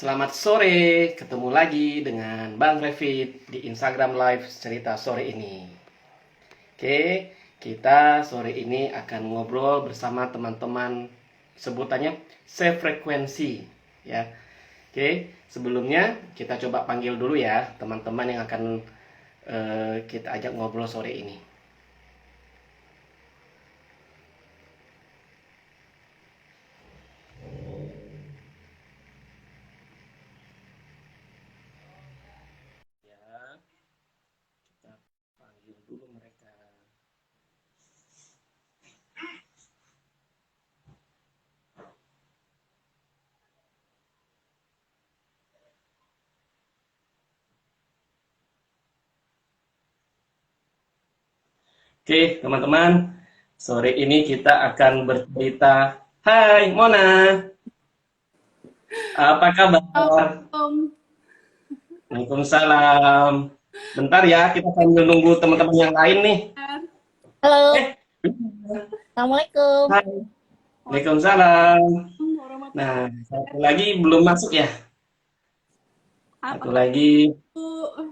Selamat sore, ketemu lagi dengan Bang Revit di Instagram Live cerita sore ini. Oke, kita sore ini akan ngobrol bersama teman-teman sebutannya sefrekuensi ya. Oke, sebelumnya kita coba panggil dulu ya teman-teman yang akan kita ajak ngobrol sore ini. Ya, kita panggil dulu mereka. Oke, teman-teman, sore ini kita akan bercerita. Hai, Mona. Apa kabar? Om. Waalaikumsalam. Bentar ya, kita sambil nunggu teman-teman yang lain nih. Halo, Eh, Assalamualaikum. hai. Waalaikumsalam. Warahmatullahi Nah, satu lagi belum masuk ya. apa Satu lagi. tuh?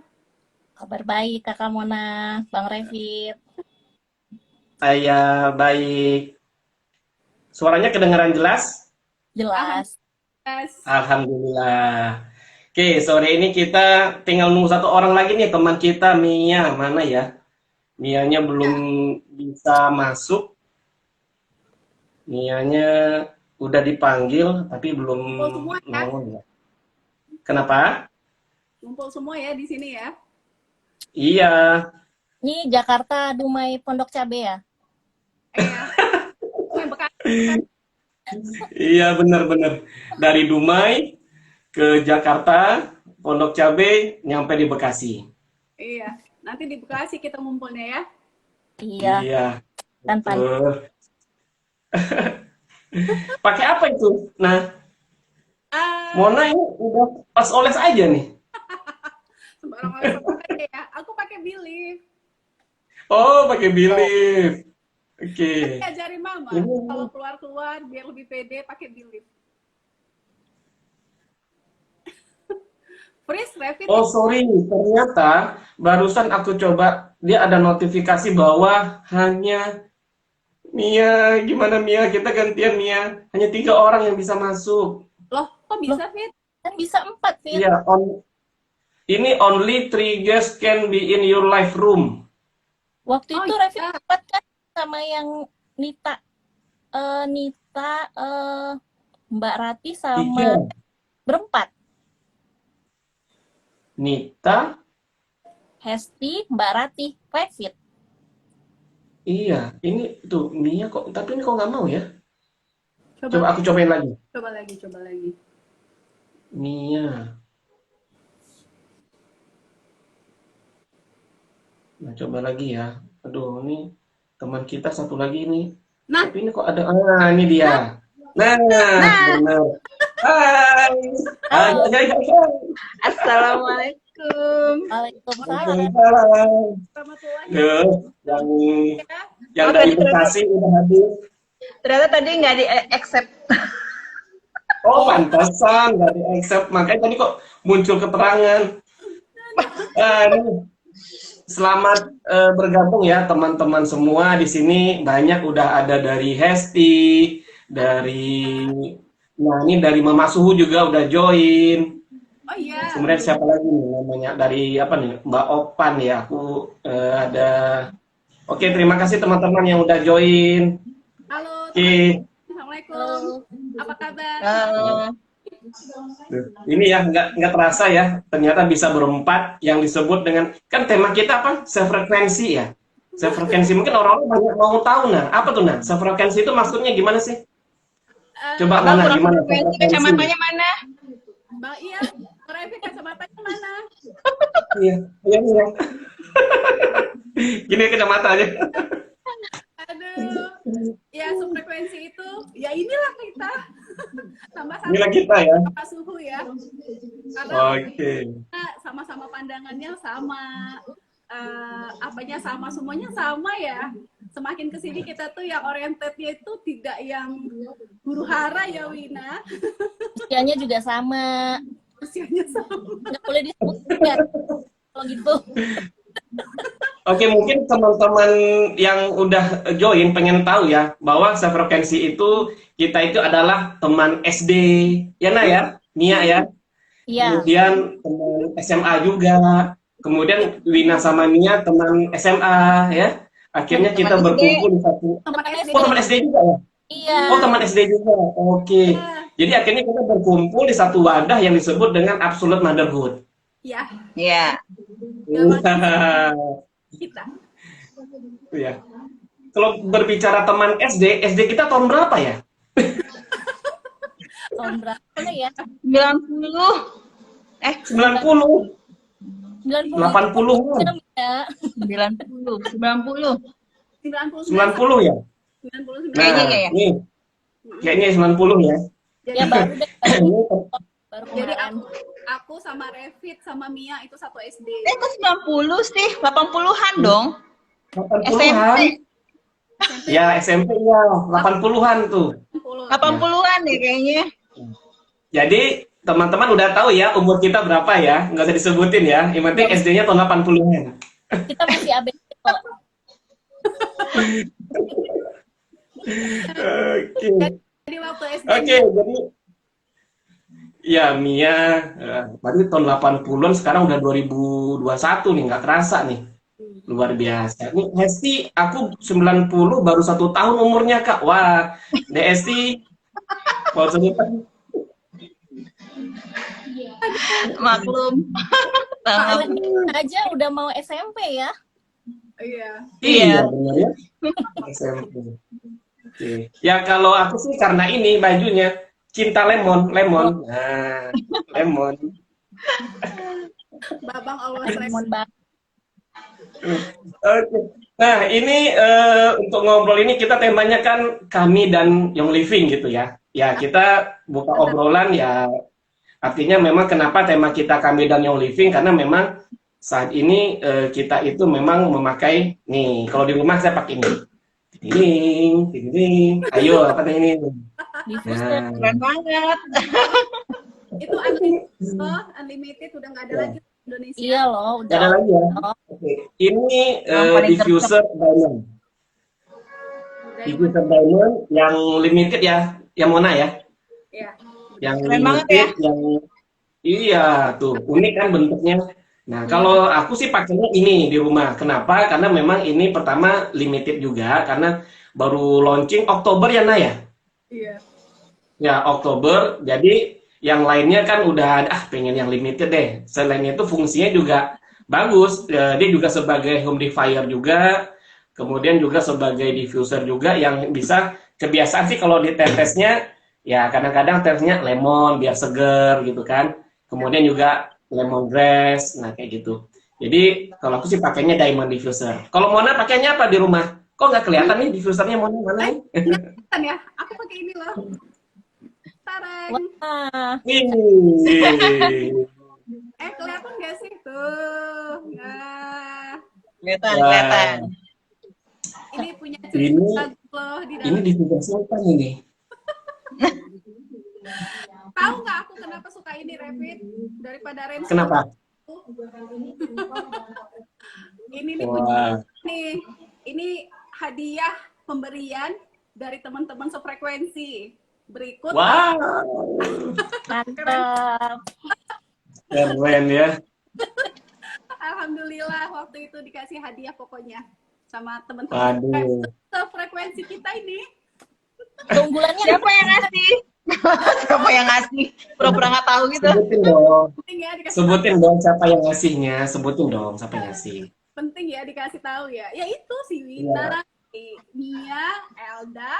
Kabar baik, Kakak Mona, Bang Revit. Saya baik. Suaranya kedengaran jelas? Jelas. Alhamdulillah. Oke, sore ini kita tinggal nunggu satu orang lagi nih, teman kita, Mia. Mana ya? Mianya belum bisa masuk. Mianya udah dipanggil, tapi belum Ngumpul semua ya? nongol ya. Kenapa? Ngumpul semua ya di sini ya. Iya, Ini Jakarta Dumai Pondok Cabe ya? Iya. Yang bekas. iya benar-benar. Dari Dumai ke Jakarta, Pondok Cabe, nyampe di Bekasi. Iya. Nanti di Bekasi kita ngumpulnya ya. Iya, Iya, tanpa betul. Pakai apa itu? Nah, Ah, Mona ini udah pas oles aja nih. sembarang orang pakai ya. Aku pakai Believe. Oh, pakai Believe. Oke. Nanti ajarin Mama Ini kalau keluar-keluar biar lebih pede pakai Believe. Freeze Revit Oh, sorry, ternyata barusan aku coba, dia ada notifikasi bahwa hanya Mia, gimana Mia? Kita gantian Mia. Hanya 3 orang yang bisa masuk. loh, kok loh, bisa Fit? kan bisa 4, Fit. Iya, ini only 3 guests can be in your live room. Waktu Oh itu Revit iya. 4 kan sama yang Nita, Nita, Mbak Rati sama 3. berempat. Nita, Hesti, Mbak Rati, Revit. iya. Ini tuh Mia kok, tapi ini kok nggak mau ya? Coba Coba aku cobain lagi. coba lagi. Mia. Nah, coba lagi ya. Aduh, ini teman kita satu lagi ini. Nah, Tapi ini kok ada, ini dia. Nah, benar. Hai. Halo, Ayo, ayo, ayo. Assalamualaikum. Waalaikumsalam. Waalaikumsalam. warahmatullahi Duh, yang Oh, dari tadi Bekasi udah hadir. ternyata tadi nggak di accept. Oh, pantesan nggak di-accept. Makanya tadi kok muncul keterangan. Ini selamat bergabung ya teman-teman semua di sini. Banyak udah ada dari Hesti, dari ini dari Mama Suhu juga udah join. Oh iya. Kemudian siapa lagi nih namanya dari apa nih Mbak Opan ya. Aku ada. Oke, terima kasih teman-teman yang udah join. Halo, Oke. Assalamualaikum. Apa kabar? Ini ya nggak terasa ya, ternyata bisa berempat yang disebut dengan kan tema kita apa? Sefrekuensi ya. Sefrekuensi mungkin orang-orang banyak mau tahu nah apa tuh nah? Sefrekuensi itu maksudnya gimana sih? Coba Abang Nana kurang gimana frekuensi, sefrekuensi? kacamatanya mana? Bang iya, Revi kacamatanya mana? Iya, iya, iya. Gini kacamata aja. Aduh, ya sefrekuensi itu, ya inilah kita. Sama-sama Inilah kita ya. sama suhu ya. Karena Oke. kita sama-sama pandangannya sama, apanya sama, semuanya sama ya. Semakin kesini kita tuh yang orientednya itu tidak yang huru hara ya Wina. Usianya juga sama. usianya sama. Nggak boleh disebutkan kalau gitu. Oke, mungkin teman-teman yang udah join pengen tahu ya bahwa sefrekuensi itu kita itu adalah teman SD, ya Nah ya, Nia ya. Iya. Kemudian teman SMA juga. Kemudian Wina sama Nia teman SMA ya. Akhirnya Teman kita SD. berkumpul di satu. Teman SD. Oh, teman SD juga ya? Iya. Oh, teman SD juga. Oke. Ya. Jadi akhirnya kita berkumpul di satu wadah yang disebut dengan Absolute Motherhood. Ya, Ya. kita. Ya. Kalau berbicara teman SD, SD kita tahun berapa ya? Tahun berapa ya? 90. 90, 90. 80-an. Ya. 90. 90. 90 ya? 99. Kayaknya Nah, ya. nih. Kayaknya 90 ya. Ya baru deh. Baru Jadi kemarin. aku sama Revit sama Mia itu satu SD. Kok 90 sih? 80-an dong. 80-an. Ya, SMP ya, 80-an tuh. 80-an ya kayaknya. Jadi, teman-teman udah tahu ya umur kita berapa ya? Nggak usah disebutin ya. Yang penting SD-nya tahun 80-an. Kita masih ABG kok. Oke. Jadi waktu SD. Oke, jadi ya Mia, berarti tahun 80-an sekarang udah 2021 nih, nggak kerasa nih. Luar biasa. Nih Hesti, aku 90 baru 1 tahun umurnya Kak. Wah, Hesti, baru 1 tahun. Maklum. Paham. Aja udah mau SMP ya. Iya. Iya, benar ya. SMP. Oke. Ya kalau aku sih karena ini bajunya cinta lemon. Nah, lemon. Babang Allah Lemon banget. Oke. Nah, ini untuk ngobrol ini kita temanya kan kami dan Young Living gitu ya. Ya, kita buka obrolan ya. Artinya memang kenapa tema kita kami dan Young Living karena memang saat ini kita itu memang memakai nih, kalau di rumah saya pakai ini. Ding. Ayo, apa ini? Diffuser. Nah, Keren banget. itu unlimited udah nggak ada lagi di Indonesia. Iya loh, nggak ada udah. lagi ya. Oh, Oke. Ini Yang paling diffuser diamond. Diffuser diamond yang limited ya, yang mana ya? Iya. Yang Keren banget limited, yang iya tuh unik kan bentuknya. Nah kalau aku sih pakainya ini di rumah. Kenapa? Karena memang ini pertama limited juga karena baru launching Oktober ya Naya. Iya. Ya Oktober. Jadi yang lainnya kan udah ada. Pengen yang limited deh. Selain itu fungsinya juga bagus. Dia juga sebagai humidifier juga. Kemudian juga sebagai diffuser juga yang bisa kebiasaan sih kalau di tetesnya. Ya kadang-kadang tesnya lemon biar seger gitu kan. Kemudian juga lemongrass, nah kayak gitu. Jadi kalau aku sih pakainya diamond diffuser. Kalau Mona pakainya apa di rumah? Kok nggak kelihatan nih diffusernya Mona mana nih? Kan ya, aku pakai ini loh. Tareng. wah. Wih. Kelihatan nggak sih tuh? Nah, Kelihatan. ini punya Ini- cerita loh di Ini dalam. diffuser siapa ini? Tahu nggak aku kenapa suka ini Rapid daripada Rens? Kenapa? Ini nih Wah, nih, ini hadiah pemberian dari teman-teman sefrekuensi. Berikut wow, Mantap. keren ya. alhamdulillah waktu itu dikasih hadiah pokoknya sama teman-teman Waduh. sefrekuensi kita ini. Keunggulannya Siapa yang ngasih? Siapa yang ngasih? Pura-pura nggak tahu gitu. Sebutin dong. Penting ya dikasih Sebutin dong siapa yang ngasihnya. Sebutin dong siapa yang ngasih. penting ya dikasih tahu ya. Ya itu si Wina, si Mia, Elda,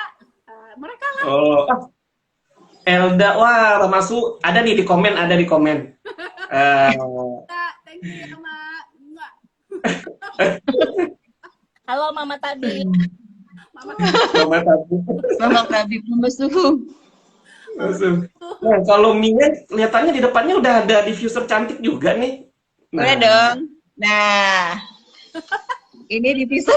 mereka lah. Oh, Elda, wah, Ramasu ada nih di komen, ada di komen. Thank you ya, Mak. Enggak. halo Mama tadi. Mama Mama tadi. Mama Habib suhu. Langsung. Nah, kalau Mia kelihatannya di depannya udah ada diffuser cantik juga nih. Udah dong. Nah, ini diffuser.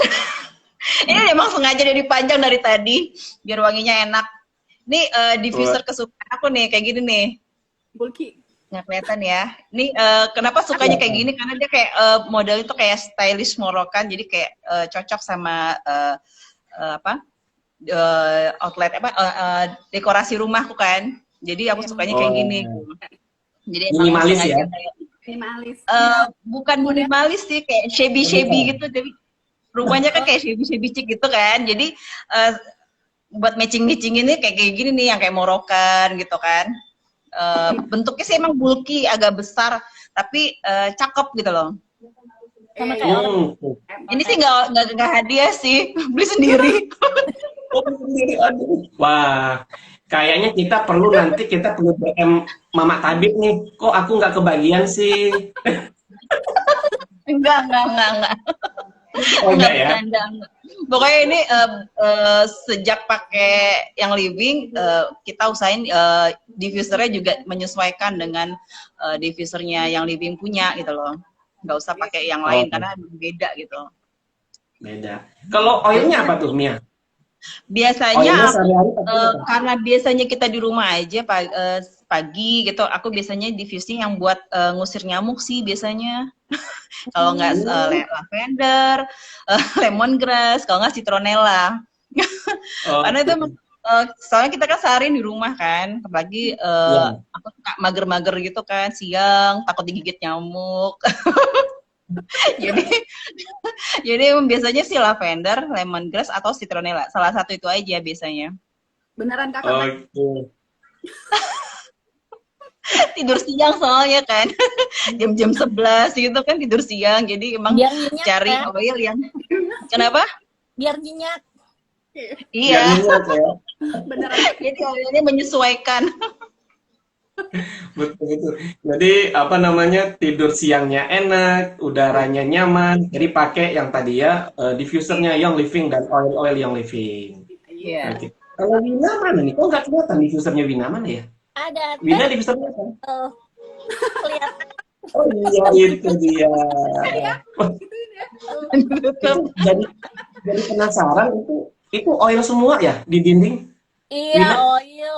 Ini memang sengaja dia dipanjang dari tadi biar wanginya enak. Ini diffuser kesukaan aku nih, kayak gini nih. bulky. nggak kelihatan ya. Ini kenapa sukanya kayak gini? Karena dia kayak model itu kayak stylish Morokan, jadi kayak cocok sama apa outlet apa dekorasi rumahku kan. Jadi aku sukanya kayak gini. Jadi emang Minimalis sengaja ya? kayak Minimalis. bukan minimalis sih, kayak shabby gitu. Jadi rumahnya kan kayak shabby chic gitu kan. Jadi buat matching ini kayak gini nih yang kayak Morokan gitu kan. Bentuknya sih emang bulky, agak besar, tapi cakep gitu loh. Sama kayak orang Ini sih nggak hadiah sih, beli sendiri. Wah, kayaknya kita perlu DM Mama Tabib nih. Kok aku nggak kebagian sih? Enggak. Oh enggak ya? Bercanda, enggak. Pokoknya ini sejak pakai yang living, kita usahain diffusernya juga menyesuaikan dengan diffusernya yang living punya gitu loh. Nggak usah pakai yang lain karena beda gitu. Beda. Kalau oilnya apa tuh, Mia? Biasanya Oilnya sehari-hari pakai apa? karena biasanya kita di rumah aja pagi gitu, aku biasanya diffusing yang buat ngusir nyamuk sih biasanya. Kalau nggak lavender, lemongrass, kalau nggak citronella. Karena itu soalnya kita kan sehari di rumah kan, apalagi aku suka mager-mager gitu kan, siang takut digigit nyamuk. jadi biasanya sih lavender, lemongrass atau citronella, salah satu itu aja biasanya. Beneran kakak? Oke. Tidur siang soalnya kan jam-jam 11 gitu kan tidur siang, jadi emang biar nyenyak cari kan? oil yang kenapa? Biar nyenyak. Iya, Ya. Beneran. jadi oilnya menyesuaikan. Betul. Jadi apa namanya, tidur siangnya enak, udaranya nyaman. Jadi pakai yang tadi ya, diffusernya Young Living dan oil Young Living. Iya. Oke. Kalau Wina mana nih? Kok nggak kelihatan diffusernya Wina mana ya? Ada Wina diffusernya apa? kelihatan. Oh iya, itu dia. Jadi penasaran, itu oil semua ya di dinding? Iya, Wina? oil.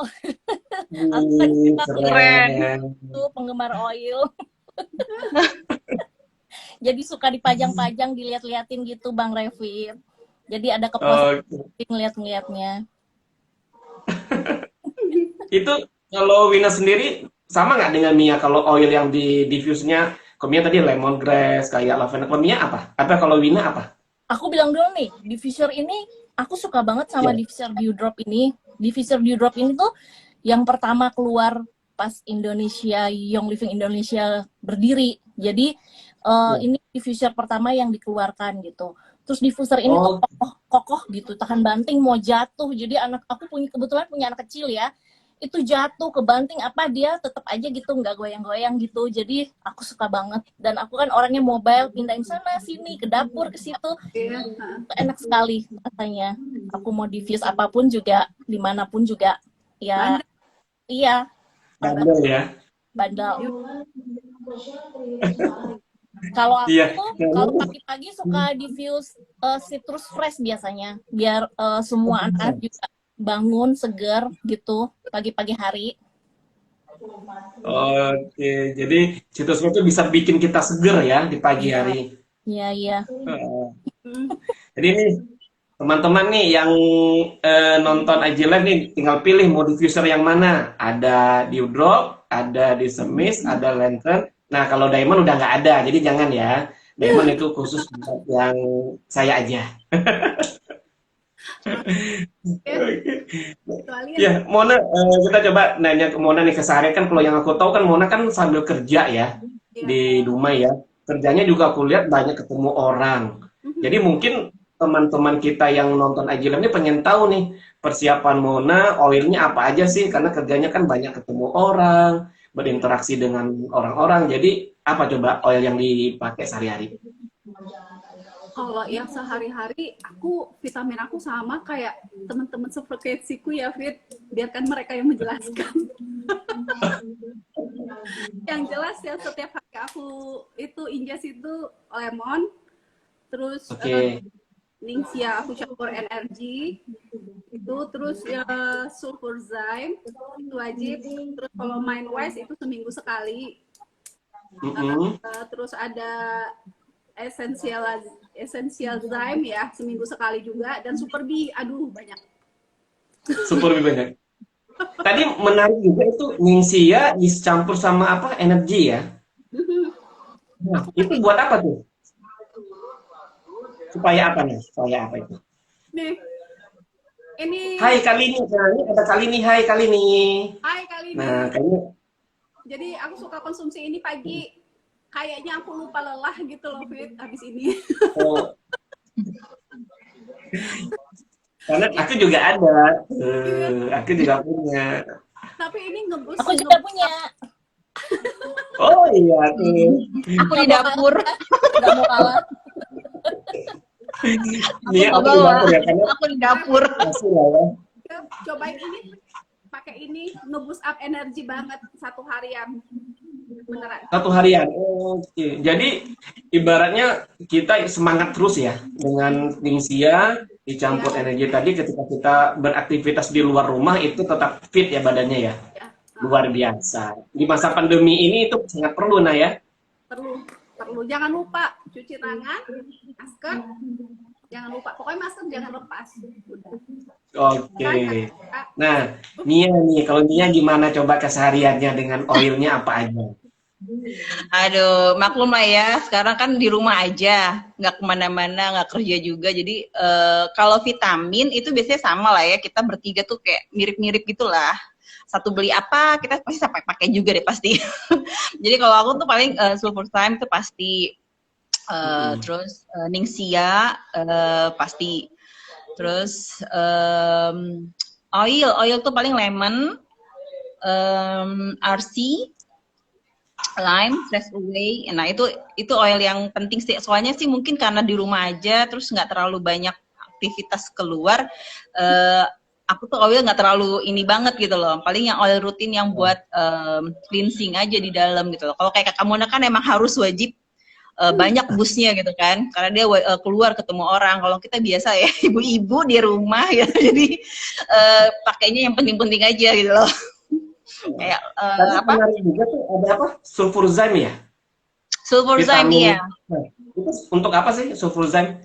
Aku kan suka Keren. itu penggemar oil. Jadi suka dipajang-pajang, dilihat-liatin gitu Bang Revit. Jadi ada kepuasan ngeliat-ngeliatnya. Itu kalau Wina sendiri sama nggak dengan Mia? Kalau oil yang di diffuse-nya, kalau Mia tadi lemongrass, kayak lavender. Kalau Mia apa? Kalau Wina apa? Aku bilang dulu nih, diffuser ini aku suka banget sama diffuser dewdrop ini. Diffuser dewdrop ini tuh yang pertama keluar pas Indonesia, Young Living Indonesia berdiri. Jadi ini diffuser pertama yang dikeluarkan gitu. Terus diffuser ini tuh kokoh gitu, tahan banting, mau jatuh. Jadi aku kebetulan punya anak kecil ya. Itu jatuh ke banting apa dia tetap aja gitu, nggak goyang-goyang gitu. Jadi aku suka banget, dan aku kan orangnya mobile, pindahin sana sini ke dapur ke situ, enak sekali rasanya. Aku mau diffuse apapun juga, dimanapun juga ya. Iya, Bandel ya. bandel. Kalau aku kalau pagi-pagi suka diffuse citrus fresh biasanya, biar semua anak juga bangun segar gitu pagi-pagi hari. Oke, jadi citrus itu bisa bikin kita seger ya di pagi hari. Iya. Jadi ini teman-teman nih yang nonton IG Live nih, tinggal pilih mau diffuser yang mana. Ada dewdrop, ada dismiss, ada lantern. Nah, kalau diamond udah nggak ada, jadi jangan ya. Diamond itu khusus buat yang saya aja. Ya, Mona, kita coba nanya ke Mona nih, keseharian kan kalau yang aku tahu kan Mona kan sambil kerja ya di Dumai ya. Kerjanya juga aku lihat banyak ketemu orang. Jadi mungkin teman-teman kita yang nonton IG Live ini pengen tahu nih persiapan Mona, oilnya apa aja sih? Karena kerjanya kan banyak ketemu orang, berinteraksi dengan orang-orang. Jadi apa coba oil yang dipakai sehari-hari? Kalau yang sehari-hari, vitamin aku sama kayak teman-teman sefrekuensiku ya, Fit. Biarkan mereka yang menjelaskan. Yang jelas ya, setiap hari aku itu ingest itu lemon, terus Ningxia aku campur energi itu, terus sulfurzyme itu wajib, terus kalau mind wise itu seminggu sekali. Terus ada essential zyme ya seminggu sekali juga, dan super B, aduh banyak. Super lebih banyak. Tadi menarik juga itu Ningxia dicampur sama apa? Energi ya. Nah, itu buat apa tuh? Supaya apa nih? Supaya apa itu? Nih, ini Hai Kalini, nah, ini ada Kalini, hai Kalini. hai kali ini. Nah, kayaknya Jadi aku suka konsumsi ini pagi. Kayaknya aku lupa lelah gitu loh, Fit, habis ini. oh, karena aku juga ada, aku juga punya. Tapi ini ngebus. Aku juga punya. Oh iya, aku. Aku di dapur. Gak mau kalah. Ini Aku aku di bawa. dapur ya, karena Aku di dapur. masih lah ya. Cobain ini, pakai ini ngebus up energi banget satu harian. Beneran. Satu harian. Oke. Jadi ibaratnya kita semangat terus ya dengan Ningxia dicampur energi tadi ketika kita beraktivitas di luar rumah itu tetap fit ya badannya ya. Ya. Luar biasa. Di masa pandemi ini itu sangat perlu nah ya. Perlu. Jangan lupa cuci tangan, masker. Jangan lupa. Pokoknya masker jangan lepas. Udah. Oke. Nah, Nia nih, kalau Nia gimana coba kesehariannya dengan oilnya apa aja? Aduh, maklum lah ya. Sekarang kan di rumah aja, nggak kemana-mana, nggak kerja juga. Jadi kalau vitamin itu biasanya sama lah ya. Kita bertiga tuh kayak mirip-mirip gitulah. Satu beli apa, kita pasti sampai pakai juga deh pasti. Jadi kalau aku tuh paling sulfurzyme tuh pasti. Terus Ningxia pasti. Terus oil tuh paling lemon, RC, lime, stress away. Nah itu oil yang penting sih. Soalnya sih mungkin karena di rumah aja, terus nggak terlalu banyak aktivitas keluar. Aku tuh oil nggak terlalu ini banget gitu loh. Paling yang oil rutin yang buat cleansing aja di dalam gitu loh. Kalau kayak Kak Mona kan emang harus wajib banyak busnya gitu kan, karena dia keluar ketemu orang. Kalau kita biasa ya ibu-ibu di rumah ya, jadi pakainya yang penting-penting aja gitu loh. Kayak apa? Menarik juga tuh ada apa? Sulfurzyme ya? Sulfurzyme ya. Nah, itu untuk apa sih sulfurzyme?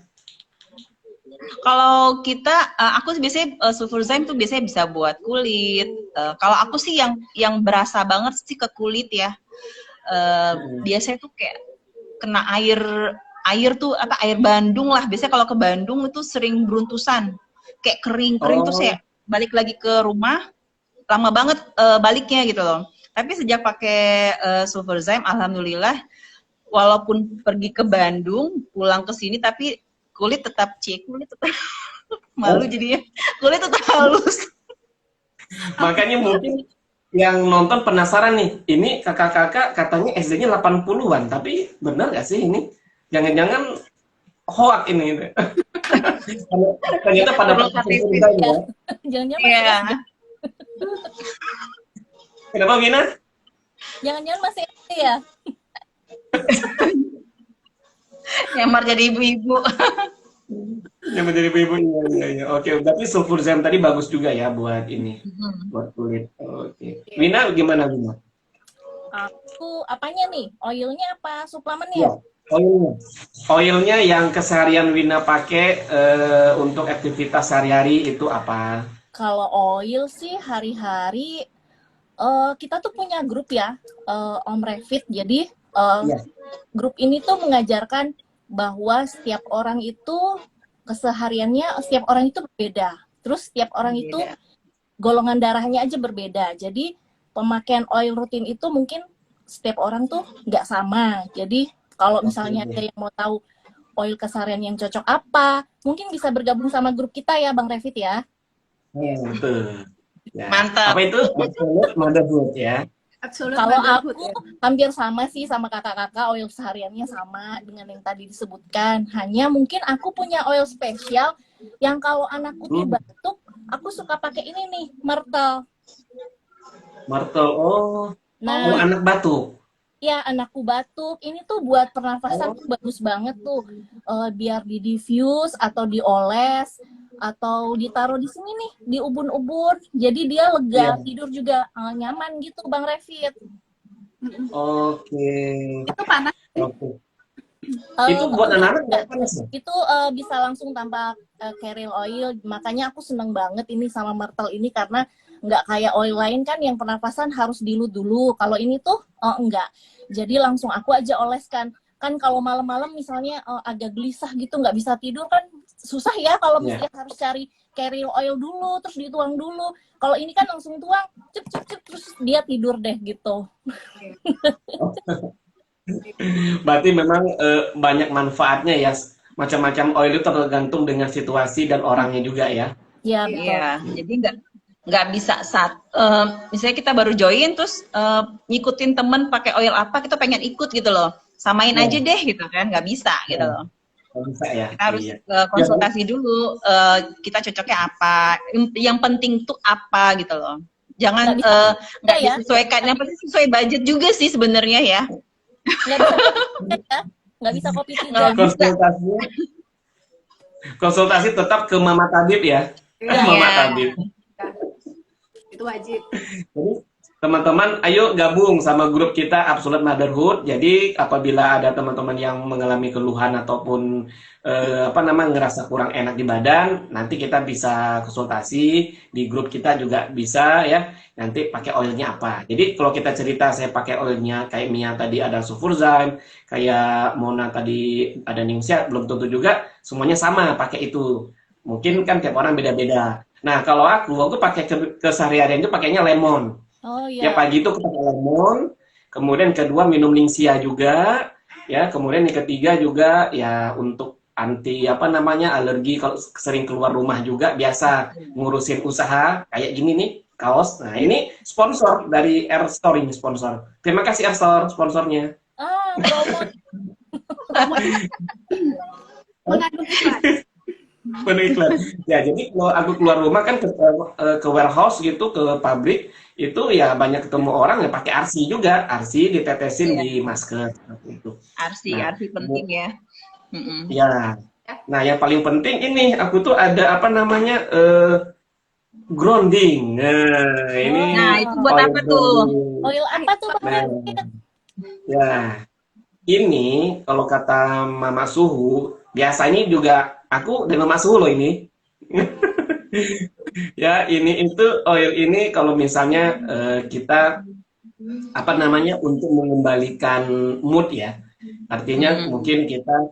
Kalau kita, aku biasanya sulfurzyme tuh biasanya bisa buat kulit. Kalau aku sih yang berasa banget sih ke kulit ya. Biasanya tuh kayak kena air tuh apa, air Bandung lah. Biasanya kalau ke Bandung itu sering beruntusan, kayak kering terus ya balik lagi ke rumah lama banget baliknya gitu loh. Tapi sejak pakai sulfurzyme, alhamdulillah, walaupun pergi ke Bandung pulang ke sini tapi kulit tetap malu jadinya, kulit tetap halus. Makanya mungkin yang nonton penasaran nih, ini kakak-kakak katanya SD-nya 80-an, tapi benar nggak sih ini? Jangan-jangan hoak ini gitu. Ternyata pada pakai sulfurzyme ya. Jangan-jangan Iya. Kenapa Gina? Jangan-jangan masih SD ya? Nyamar jadi ibu-ibu. Yang menjadi ibu-ibu, iya. Oke, berarti sulfurzyme tadi bagus juga ya buat ini, buat kulit. Oke. Wina gimana Wina? Aku apanya nih? Oilnya apa Iya, suplemennya? oilnya. Oilnya yang keseharian Wina pakai untuk aktivitas sehari-hari itu apa? Kalau oil sih hari-hari kita tuh punya grup ya, Om Revit. Jadi Iya. grup ini tuh mengajarkan bahwa setiap orang itu kesehariannya, setiap orang itu berbeda. Terus setiap orang itu golongan darahnya aja berbeda. Jadi pemakaian oil rutin itu mungkin setiap orang tuh nggak sama. Jadi kalau misalnya ada yang mau tahu oil keseharian yang cocok apa, mungkin bisa bergabung sama grup kita ya, Bang Revit ya. Betul. Ya. Mantap. Apa itu? Absolute Motherhood ya. Kalau aku hampir sama sih sama kakak-kakak, oil sehariannya sama dengan yang tadi disebutkan. Hanya mungkin aku punya oil spesial yang kalau anakku tuh batuk, aku suka pakai ini nih, Myrtle. Myrtle, Nah, anak batuk. Ya, anakku batuk. Ini tuh buat pernafasan tuh bagus banget tuh. Biar di diffuse atau dioles atau ditaruh di sini nih, di ubun-ubun. Jadi dia lega, Iya. tidur juga nyaman gitu, Bang Revit. Oke. Itu panas. Oke. Eh, Itu buat enggak, anak-anak nggak panas ya? itu bisa langsung tanpa Carrier oil. Makanya aku seneng banget ini sama Myrtle ini karena nggak kayak oil lain kan yang pernapasan harus dilud dulu. Kalau ini tuh enggak. Jadi langsung aku aja oleskan. Kan kalau malam-malam misalnya agak gelisah gitu nggak bisa tidur kan susah ya kalau Iya. misalnya harus cari Carrier oil dulu terus dituang dulu. Kalau ini kan langsung tuang, cep cep cep terus dia tidur deh gitu. Berarti memang banyak manfaatnya ya. Macam-macam oil itu tergantung dengan situasi dan orangnya juga ya. Ya betul. Iya, jadi nggak bisa misalnya kita baru join terus ngikutin temen pakai oil apa kita pengen ikut gitu loh, samain Iya. aja deh gitu kan, nggak bisa gitu loh. Nggak bisa ya. Kita harus Iya. konsultasi dulu, kita cocoknya apa, yang penting tuh apa gitu loh. Jangan Nggak bisa nggak ya. disesuaikan, yang pasti sesuai budget juga sih sebenarnya ya. Nggak bisa kopi tiga. Nggak bisa. Konsultasi tetap ke Mama Tabib ya. Iya. Mama Iya. Tabib. Itu wajib. Jadi teman-teman, ayo gabung sama grup kita Absolute Motherhood. Jadi apabila ada teman-teman yang mengalami keluhan ataupun ngerasa kurang enak di badan, nanti kita bisa konsultasi di grup kita juga bisa ya. Nanti pakai oilnya apa. Jadi kalau kita cerita saya pakai oilnya kayak Mia tadi ada Sulfurzyme, kayak Mona tadi ada Ningxia, belum tentu juga semuanya sama pakai itu. Mungkin kan tiap orang beda-beda. Nah, kalau aku pakai keseharian itu pakainya lemon. Oh Ya iya. pagi itu pakai lemon, kemudian kedua minum Ningxia juga, ya kemudian yang ketiga juga ya untuk anti alergi kalau sering keluar rumah juga biasa ngurusin usaha kayak gini nih kaos. Nah ini sponsor dari Air Store ini sponsor. Terima kasih Air Store sponsornya. Promo. Mengandung iklan. Penuh iklan. Ya jadi kalau aku keluar rumah kan ke warehouse gitu ke pabrik itu ya banyak ketemu orang ya pakai arsi juga, arsi ditetesin Iya. di masker seperti itu. Arsi penting ya. Ya, nah yang paling penting ini aku tuh ada grounding. Nah ini Nah, itu buat oil apa tuh? grounding. Oil apa tuh Bang Nah, Revit? ya ini kalau kata Mama Suhu biasanya juga aku dan Mama Suhu loh ini. Ya ini itu oil ini kalau misalnya kita untuk mengembalikan mood ya. Artinya mungkin kita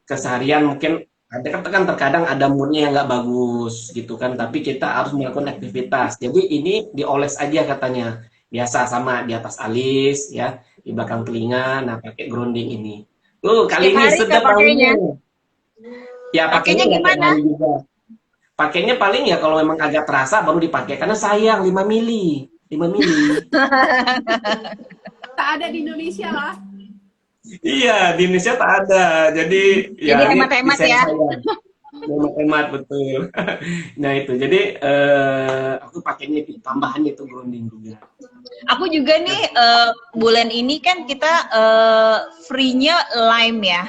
keseharian mungkin ada kan terkadang ada moodnya yang nggak bagus gitu kan, tapi kita harus melakukan aktivitas. Jadi ini dioles aja katanya, biasa sama di atas alis ya, di belakang telinga. Nah pakai grounding ini. Kali Setiap ini hari sedap kah pakainya? baunya. Ya Pakainya nggak tiap gimana? hari juga. Pakainya paling ya kalau memang agak terasa baru dipakai karena sayang 5 mili. 5 mili. Tak ada di Indonesia lah. Iya, di Indonesia tak ada. Jadi ya ini hemat-hemat desain ya. saya. Hemat-hemat betul. Nah itu, jadi aku pakainya itu tambahannya itu grounding juga. Aku juga nih bulan ini kan kita free-nya lime ya.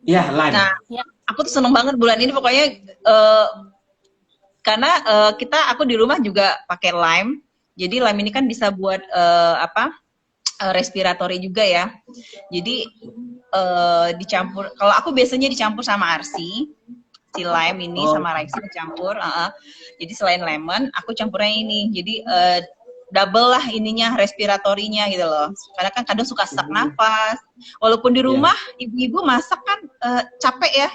Ya, lime. Nah, aku tuh seneng banget bulan ini pokoknya karena aku di rumah juga pakai lime. Jadi lime ini kan bisa buat respiratory juga ya. Jadi dicampur. Kalau aku biasanya dicampur sama arsi, si lime ini sama raisi dicampur. Jadi selain lemon, aku campurnya ini. Jadi double lah ininya respiratorinya gitu loh. Karena kan kadang suka sesak nafas. Walaupun di rumah ibu-ibu masak kan capek ya.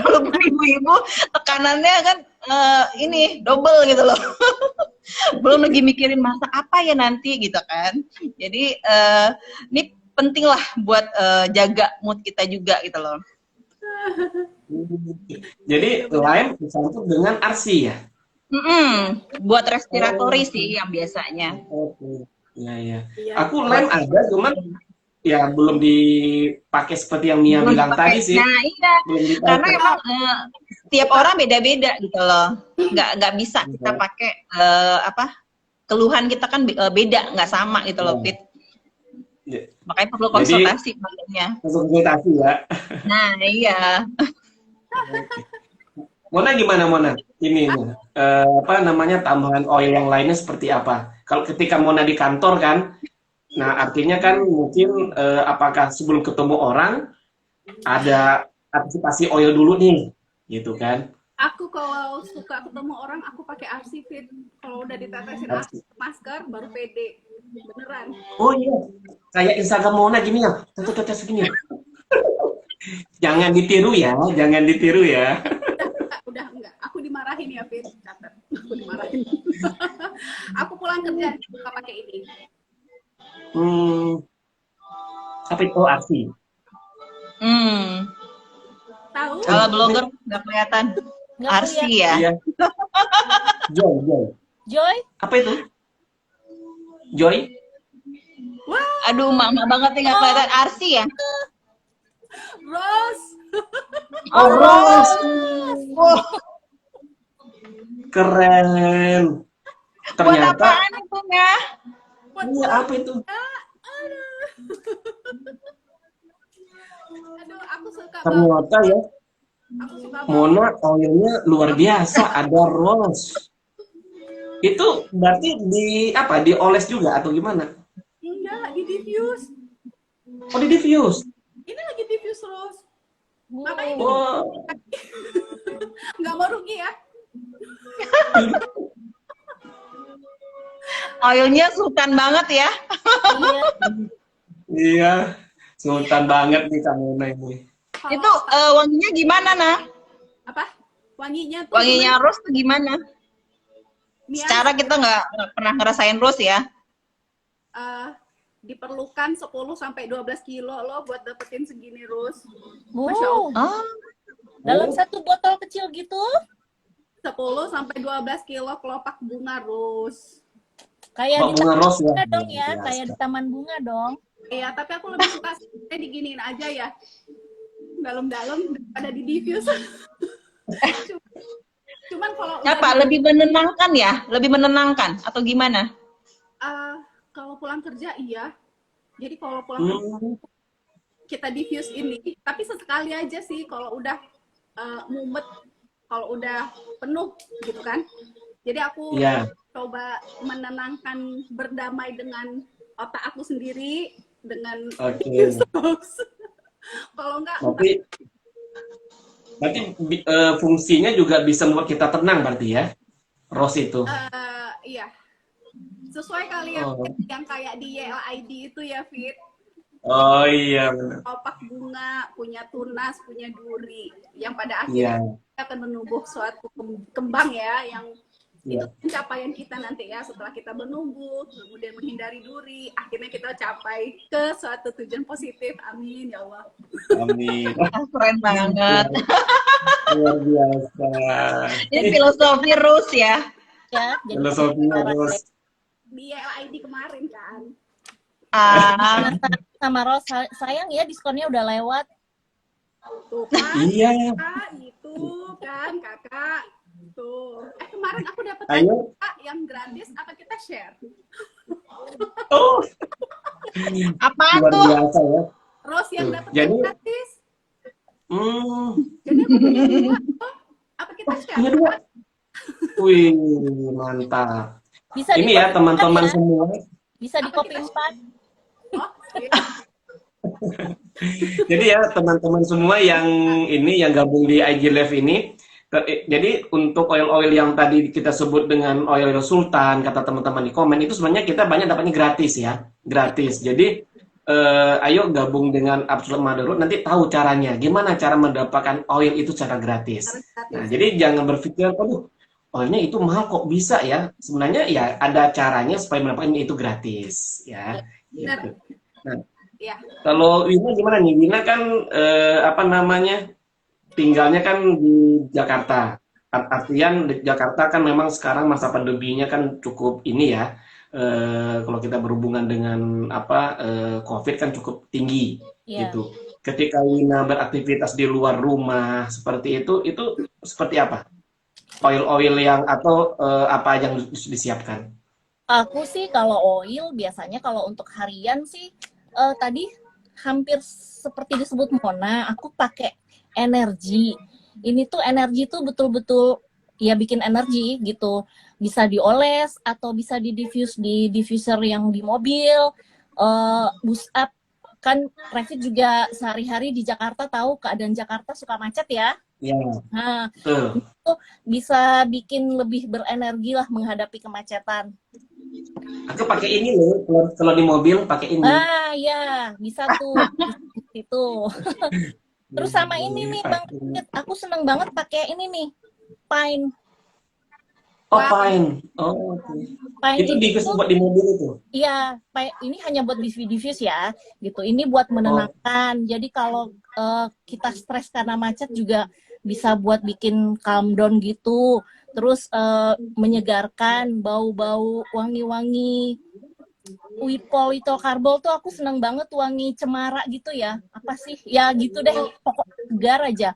Walaupun ibu-ibu tekanannya kan ini double gitu loh. Belum lagi mikirin masak apa ya nanti gitu kan. Jadi ini penting lah buat jaga mood kita juga gitu loh. Jadi lime dicampur dengan arsi ya. Buat respiratory sih yang biasanya. Oke. Ya. Aku lime ada, cuman ya belum dipakai seperti yang Mia Belum bilang dipakai. tadi sih. Nah iya, karena emang tiap orang beda-beda gitu loh. Nggak bisa kita pakai keluhan kita kan beda, nggak sama gitu loh, Fit. Makanya perlu Jadi konsultasi makanya. konsultasi ya. Nah, iya. Mona gimana Mona? Ini apa namanya tambahan oil yang lainnya seperti apa? Kalau ketika Mona di kantor kan, nah artinya kan mungkin apakah sebelum ketemu orang ada antisipasi oil dulu nih, gitu kan? Aku kalau suka ketemu orang, aku pakai RC Fit. Kalau udah ditetesin masker, baru pede. Beneran. Oh iya, kayak Instagram Mona gini ya, tetes segini. Jangan ditiru ya, jangan ditiru ya. Udah enggak. Aku dimarahin ya, Fit. Catat. Aku dimarahin. Aku pulang kerja, suka pakai ini. Apa itu arti? Tahu? Kalau blogger nggak kelihatan. Nggak Arsi kelihatan. ya. Iya. Joy. Joy, Apa itu? Joy? Aduh, mama banget nih nggak kelihatan. Arsi ya. Rose. Oh, Rose. Wah, keren. Buat Ternyata, apaan itu ya? iya apa itu? Aduh, aku suka banget. Ternyata ya, Aku suka banget. Mona oilnya luar biasa. Ada Rose. Itu berarti di apa? Dioles juga atau gimana? Enggak, lagi diffuse. Oh, di diffuse. Ini lagi diffuse, Rose. Makanya Oh, nggak mau rugi ya. Oilnya sultan banget ya. iya. iya. Sultan banget nih Kak Mona ini. Kalau Itu wanginya gimana, Nah? apa? Wanginya tuh Wanginya rose tuh gimana? Nia, Secara kita nggak pernah ngerasain rose ya. diperlukan 10 sampai 12 kilo loh buat dapetin segini, Rose. Oh, Masya Allah. Oh, dalam satu botol kecil gitu, 10 sampai 12 kilo kelopak bunga, Rose. kayak di Bunga taman rose ya. bunga dong ya, Biasa. kayak di taman bunga dong. Iya, tapi aku lebih suka diginiin aja ya. Dalam-dalam daripada di diffuse. Cuman kalau apa? Lebih menenangkan ya? Lebih menenangkan atau gimana? kalau pulang kerja iya. Jadi kalau pulang kerja kita diffuse ini, tapi sesekali aja sih kalau udah mumet, kalau udah penuh gitu kan. Jadi aku Iya. coba menenangkan, berdamai dengan otak aku sendiri dengan Oke. diffuse terus. Kalau enggak Berarti fungsinya juga bisa membuat kita tenang berarti ya, Rose itu. iya. Sesuai kali yang kayak di YLID itu ya, Fit. Oh iya benar. Opak bunga, punya tunas, punya duri. Yang pada Iya. akhirnya akan menumbuh suatu kembang ya, yang Iya. itu pencapaian kita nanti ya. Setelah kita menumbuh, kemudian menghindari duri, akhirnya kita capai ke suatu tujuan positif. Amin, ya Allah. Amin. Keren banget. Luar biasa. Ini filosofi rose ya. Ya, jadi Filosofi Rose. Di YLID kemarin kan. sama Ros, sayang ya diskonnya udah lewat. Tuh kan, Iya. itu kan kakak. Tuh. Kemarin aku dapat Ayo. yang gratis, apa kita share? Oh, Apaan luar tuh? biasa ya. Rose yang Tuh, dapat jadi- yang gratis. Hmm, Jadi aku punya dua. Oh, apa kita share? punya dua. Wih, mantap. Bisa Ini di ya Kopi teman-teman 4 ya. semua. Bisa di Apa Kopi kita- 4. Oh, iya. Jadi ya teman-teman semua yang ini yang gabung di IG Live ini, jadi untuk oil-oil yang tadi kita sebut dengan oil sultan, kata teman-teman di komen itu sebenarnya kita banyak dapatnya gratis ya, gratis. Jadi ayo gabung dengan Absolute Motherhood, nanti tahu caranya, gimana cara mendapatkan oil itu secara gratis. Nah, jadi jangan berpikir, aduh, oilnya itu mahal kok bisa ya. Sebenarnya ya ada caranya supaya mendapatkan itu gratis ya. Benar. Gitu. Nah, Ya. kalau Wina gimana nih? Wina kan apa namanya tinggalnya kan di Jakarta. Artian di Jakarta kan memang sekarang masa pandeminya kan cukup ini ya. Kalau kita berhubungan dengan apa COVID kan cukup tinggi Iya. gitu. Ketika Wina beraktivitas di luar rumah seperti itu seperti apa? Oil-oil yang atau apa yang disiapkan? Aku sih kalau oil biasanya kalau untuk harian sih tadi hampir seperti disebut Mona, aku pakai energi. Ini tuh energi tuh betul-betul ya bikin energi gitu. Bisa dioles atau bisa di diffuse di diffuser yang di mobil. Boost up kan Revit juga sehari-hari di Jakarta tahu keadaan Jakarta suka macet ya. Ya, Nah, betul. itu bisa bikin lebih berenergi lah menghadapi kemacetan. Aku pakai ini loh, kalau di mobil pakai ini. Ah, ya, bisa tuh. Itu. Terus sama ini nih Bang, Pakai. aku seneng banget pakai ini nih, Pine. Oh, fine. Oh, oke. Pine Itu ini diffuse tuh, buat di mobil itu. iya, ini hanya buat diffuse ya, gitu. Ini buat Oh, menenangkan. Jadi kalau kita stres karena macet juga bisa buat bikin calm down gitu. Terus menyegarkan, bau-bau wangi-wangi. Wipol itu karbol tuh aku seneng banget wangi cemara gitu ya. Apa sih? Ya gitu deh, pokok segar aja.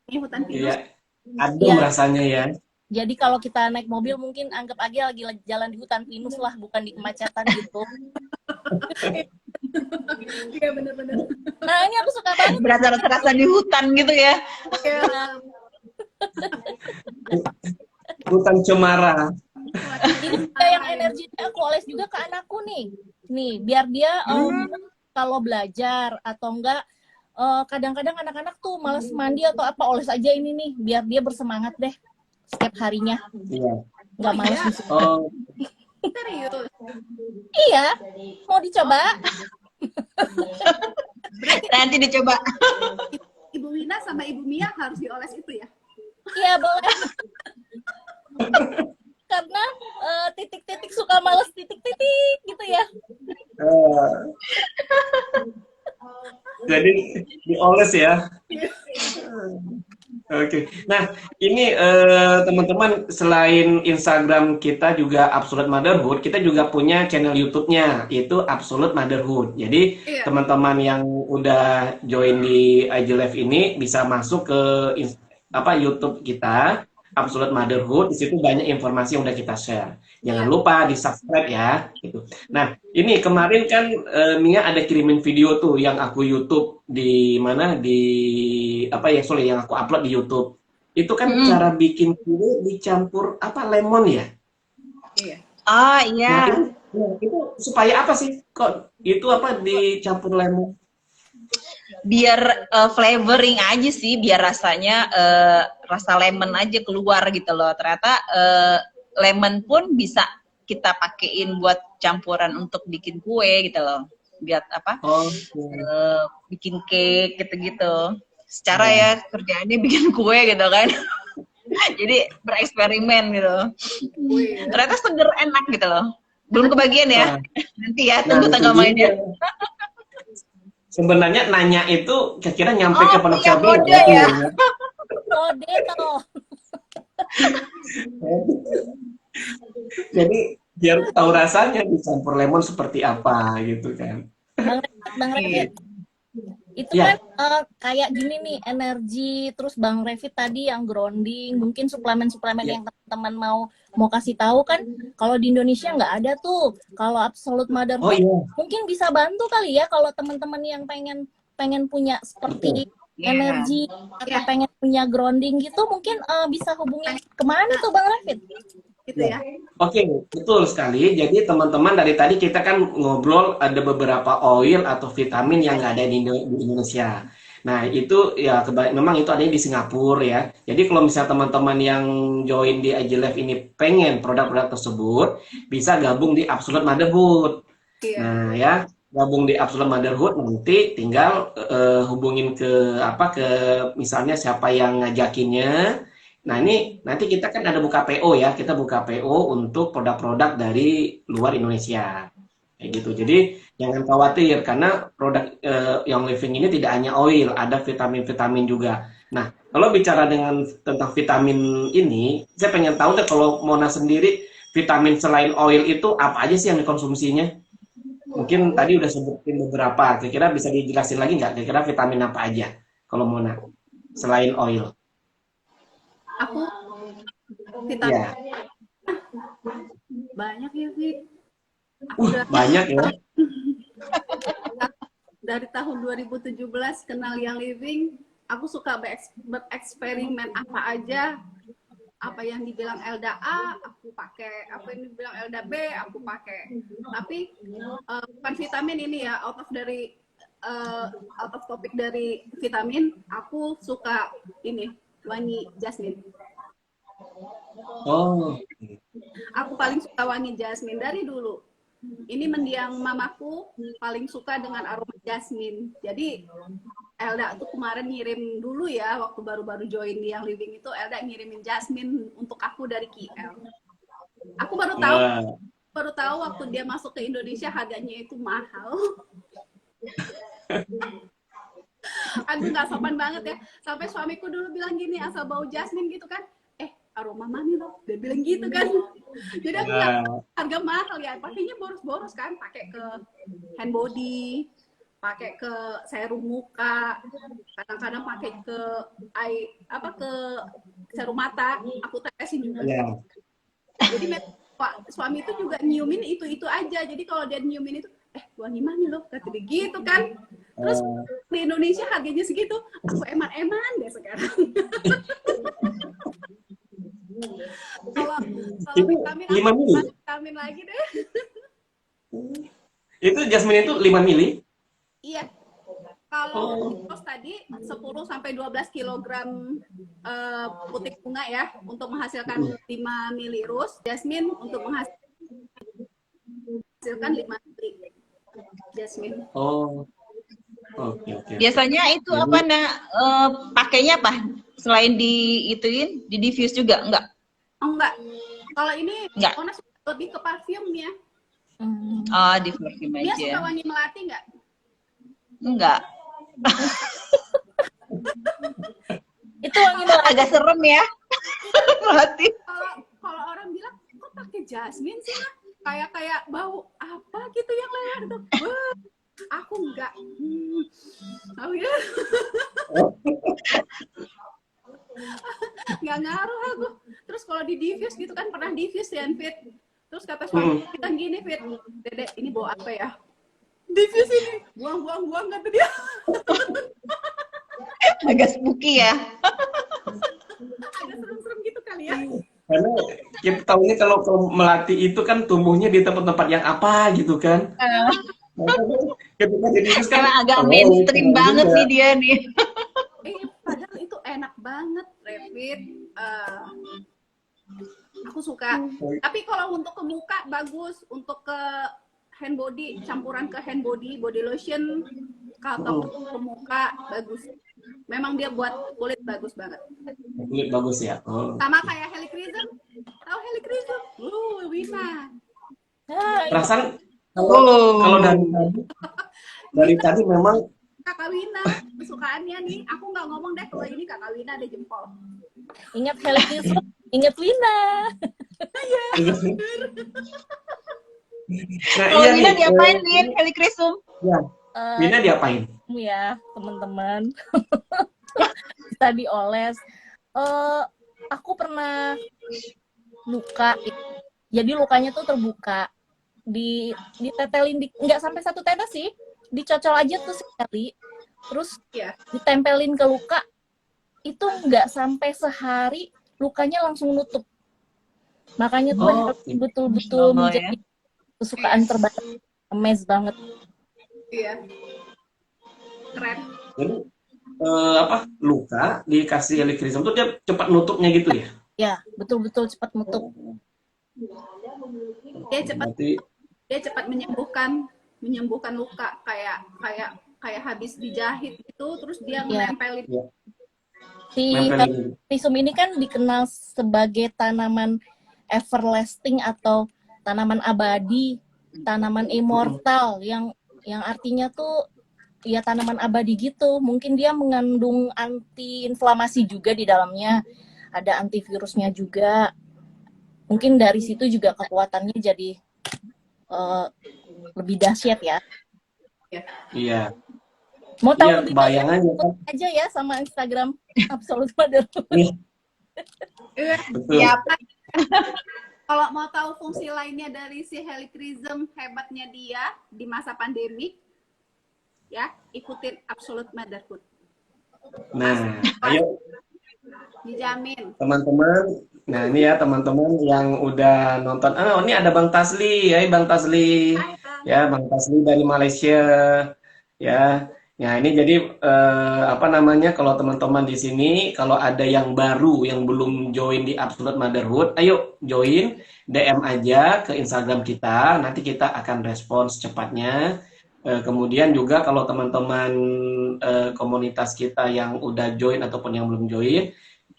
Ini hutan pinus. iya. Adem Ya, rasanya ya. jadi kalau kita naik mobil mungkin anggap aja lagi jalan di hutan pinus lah, bukan di kemacetan gitu. Iya benar-benar. Nah ini aku suka banget. Berasa-rasa di hutan gitu ya. Ya, Hutan cemara. Ini juga yang energi aku oles juga ke anakku nih. Nih, biar dia kalau belajar atau enggak kadang-kadang anak-anak tuh malas mandi atau apa, oles aja ini nih biar dia bersemangat deh setiap harinya. Iya. Nggak malas iya. gitu. Oh, Serius. Iya, mau dicoba? Nanti dicoba. Ibu Wina sama Ibu Mia harus dioles itu ya. Iya boleh. Karena titik-titik suka males titik-titik gitu ya. eh, jadi dioles ya. Oke. Nah, ini teman-teman, selain Instagram kita juga Absolute Motherhood, kita juga punya channel YouTube-nya, yaitu Absolute Motherhood. Jadi, Iya. teman-teman yang udah join di IG Live ini bisa masuk ke YouTube kita, Absolute Motherhood. Di situ banyak informasi yang udah kita share. Jangan lupa di-subscribe ya, gitu. Nah, ini kemarin kan Mia ada kirimin video tuh yang aku YouTube di mana yang aku upload di YouTube. Itu kan cara bikin kue dicampur lemon ya. Iya. Oh Nah, iya. itu supaya apa sih? Kok itu dicampur lemon? Biar flavoring aja sih, biar rasanya rasa lemon aja keluar gitu loh. Ternyata lemon pun bisa kita pakein buat campuran untuk bikin kue gitu loh. Biar bikin cake gitu-gitu. Secara ya kerjaannya bikin kue gitu kan. Jadi bereksperimen gitu. Ternyata seger, enak gitu loh. Belum kebagian ya. Nanti ya tunggu tanggal mainnya. Sebenarnya nanya itu kira-kira nyampe ke Pondok iya, Cabe mode ya. Mode tuh. Jadi biar tahu rasanya dicampur lemon seperti apa gitu kan. Bang Revit. Itu Ya. kan kayak gini nih, energi, terus Bang Revit tadi yang grounding, mungkin suplemen-suplemen yang teman-teman mau kasih tahu kan, kalau di Indonesia nggak ada tuh. Kalau Absolute Motherhood mungkin bisa bantu kali ya kalau teman-teman yang pengen punya seperti energi atau pengen punya grounding gitu, mungkin bisa hubungi kemana tuh Bang Revit? Gitu ya. Oke, betul sekali. Jadi teman-teman, dari tadi kita kan ngobrol ada beberapa oil atau vitamin yang nggak ada di Indonesia. Nah, itu ya memang itu adanya di Singapura ya. Jadi kalau misalnya teman-teman yang join di IG Live ini pengen produk-produk tersebut, bisa gabung di Absolute Motherhood. Iya. Nah, ya, gabung di Absolute Motherhood, nanti tinggal hubungin ke misalnya siapa yang ngajakinnya. Nah, ini nanti kita kan ada buka PO ya, kita buka PO untuk produk-produk dari luar Indonesia. Kayak gitu. Jadi jangan khawatir karena produk Young Living ini tidak hanya oil, ada vitamin-vitamin juga. Nah, kalau bicara tentang vitamin ini, saya pengen tahu deh kalau Mona sendiri, vitamin selain oil itu apa aja sih yang dikonsumsinya? Mungkin tadi udah sebutin beberapa, kira-kira bisa dijelasin lagi nggak? Kira-kira vitamin apa aja kalau Mona selain oil? Aku vitamin Ya. banyak ya, Vi. Banyak ya. dari tahun 2017 kenal Young Living, aku suka bereksperimen apa aja. Apa yang dibilang Elda A, aku pakai. Apa yang dibilang Elda B, aku pakai. Tapi bukan vitamin ini ya, out of topic dari vitamin, aku suka ini wangi jasmine. Oh, Aku paling suka wangi jasmine dari dulu. Ini mendiang mamaku paling suka dengan aroma jasmine. Jadi Elda tuh kemarin ngirim dulu ya, waktu baru-baru join di Yang Living itu, Elda ngirimin jasmine untuk aku dari KL. Aku baru tahu waktu dia masuk ke Indonesia harganya itu mahal. Aduh, nggak sopan banget ya. Sampai suamiku dulu bilang gini, asal bau jasmine gitu kan. Aroma mami loh, dia bilang gitu kan. Jadi aku nggak harga mahal ya, pakainya boros-boros kan, pakai ke hand body, pakai ke serum muka, kadang-kadang pakai ke ke serum mata, aku tetesin juga. ya. Jadi Pak suami itu juga nyiumin itu aja. Jadi kalau dia nyiumin itu, wangi mami loh, kata dia gitu kan. Terus di Indonesia harganya segitu, aku eman-eman deh sekarang. Kalau vitamin, Lima mili. vitamin lagi deh. Itu jasmine itu 5 mili? Iya. Kalau terus tadi 10 sampai 12 kilogram putih bunga ya untuk menghasilkan 5 mili rose, jasmine untuk menghasilkan 5 mili jasmine. Oh. Oke. Biasanya itu apa pakainya apa? Selain diituin, di diffuse juga enggak? Oh, enggak. Kalau ini Enggak. Ona lebih ke parfum ya. Oh, di parfum Dia aja. suka wangi melati enggak? Enggak. Itu wangi melati. Agak serem ya. Melati. Kalau orang bilang, kok pakai jasmine sih? Kayak bau apa gitu yang lewat tuh. Aku enggak. Oh ya. Nggak ngaruh aku. Terus kalau di diffuse gitu kan, pernah diffuse ya Fit. Terus kata suami kita gini Fit, Dedek ini bawa apa ya? Diffuse ini, buang kata dia. Agak spooky ya. Agak serem-serem gitu kali ya. Karena kita tahunya kalau melati itu kan tumbuhnya di tempat-tempat yang apa gitu kan. Ketika jadi kan, Karena agak mainstream banget nih dia nih. Padahal itu enak banget, Revit. Aku suka. Tapi kalau untuk ke muka bagus, untuk ke hand body, campuran ke hand body lotion, kalau ke muka bagus. Memang dia buat kulit bagus banget. Kulit bagus ya. Oh. Sama kayak Helichrysum. Tahu Helichrysum? Wina. Perasaan kalau dari tadi memang Kakak Wina, kesukaannya nih. Aku nggak ngomong deh kalau ini Kakak Wina ada jempol. Ingat Helichrysum, ingat Wina. Nah, Kalau iya Wina nih, diapain, Win? Helichrysum? Ya, Wina diapain? Ya, teman-teman. Bisa dioles. Aku pernah luka. Jadi lukanya tuh terbuka. Ditetelin, nggak sampai 1 tetes sih. Dicocol aja tuh sekali. Terus ditempelin ke luka. Itu nggak sampai sehari, lukanya langsung nutup. Makanya tuh betul-betul menjadi kesukaan terbaik. Amazed banget. Iya. Keren. Jadi luka dikasih Helichrysum tuh dia cepat nutupnya gitu ya? Ya, betul-betul cepat nutup. Dia cepat menyembuhkan luka kayak habis dijahit gitu, terus dia menempelin. Si Helichrysum ini kan dikenal sebagai tanaman everlasting atau tanaman abadi, tanaman immortal yang artinya tuh ya tanaman abadi gitu. Mungkin dia mengandung anti-inflamasi juga di dalamnya, ada antivirusnya juga. Mungkin dari situ juga kekuatannya jadi lebih dahsyat ya. Iya. Mau tahu lebih bayangannya aja ya sama Instagram Absolute Mother. Iya. Kalau mau tahu fungsi lainnya dari si Helichrysum hebatnya dia di masa pandemi, ya, ikutin Absolute Motherhood. Nah, ayo Dijamin. teman-teman. Nah, ini ya teman-teman yang udah nonton. Ah, ini ada Bang Tasli, ya Bang Tasli. Hai, Bang. Ya, Bang Tasli dari Malaysia. Ya. Nah, ini jadi apa namanya? Kalau teman-teman di sini kalau ada yang baru yang belum join di Absolute Motherhood, ayo join, DM aja ke Instagram kita. Nanti kita akan respons secepatnya. Kemudian juga kalau teman-teman komunitas kita yang udah join ataupun yang belum join,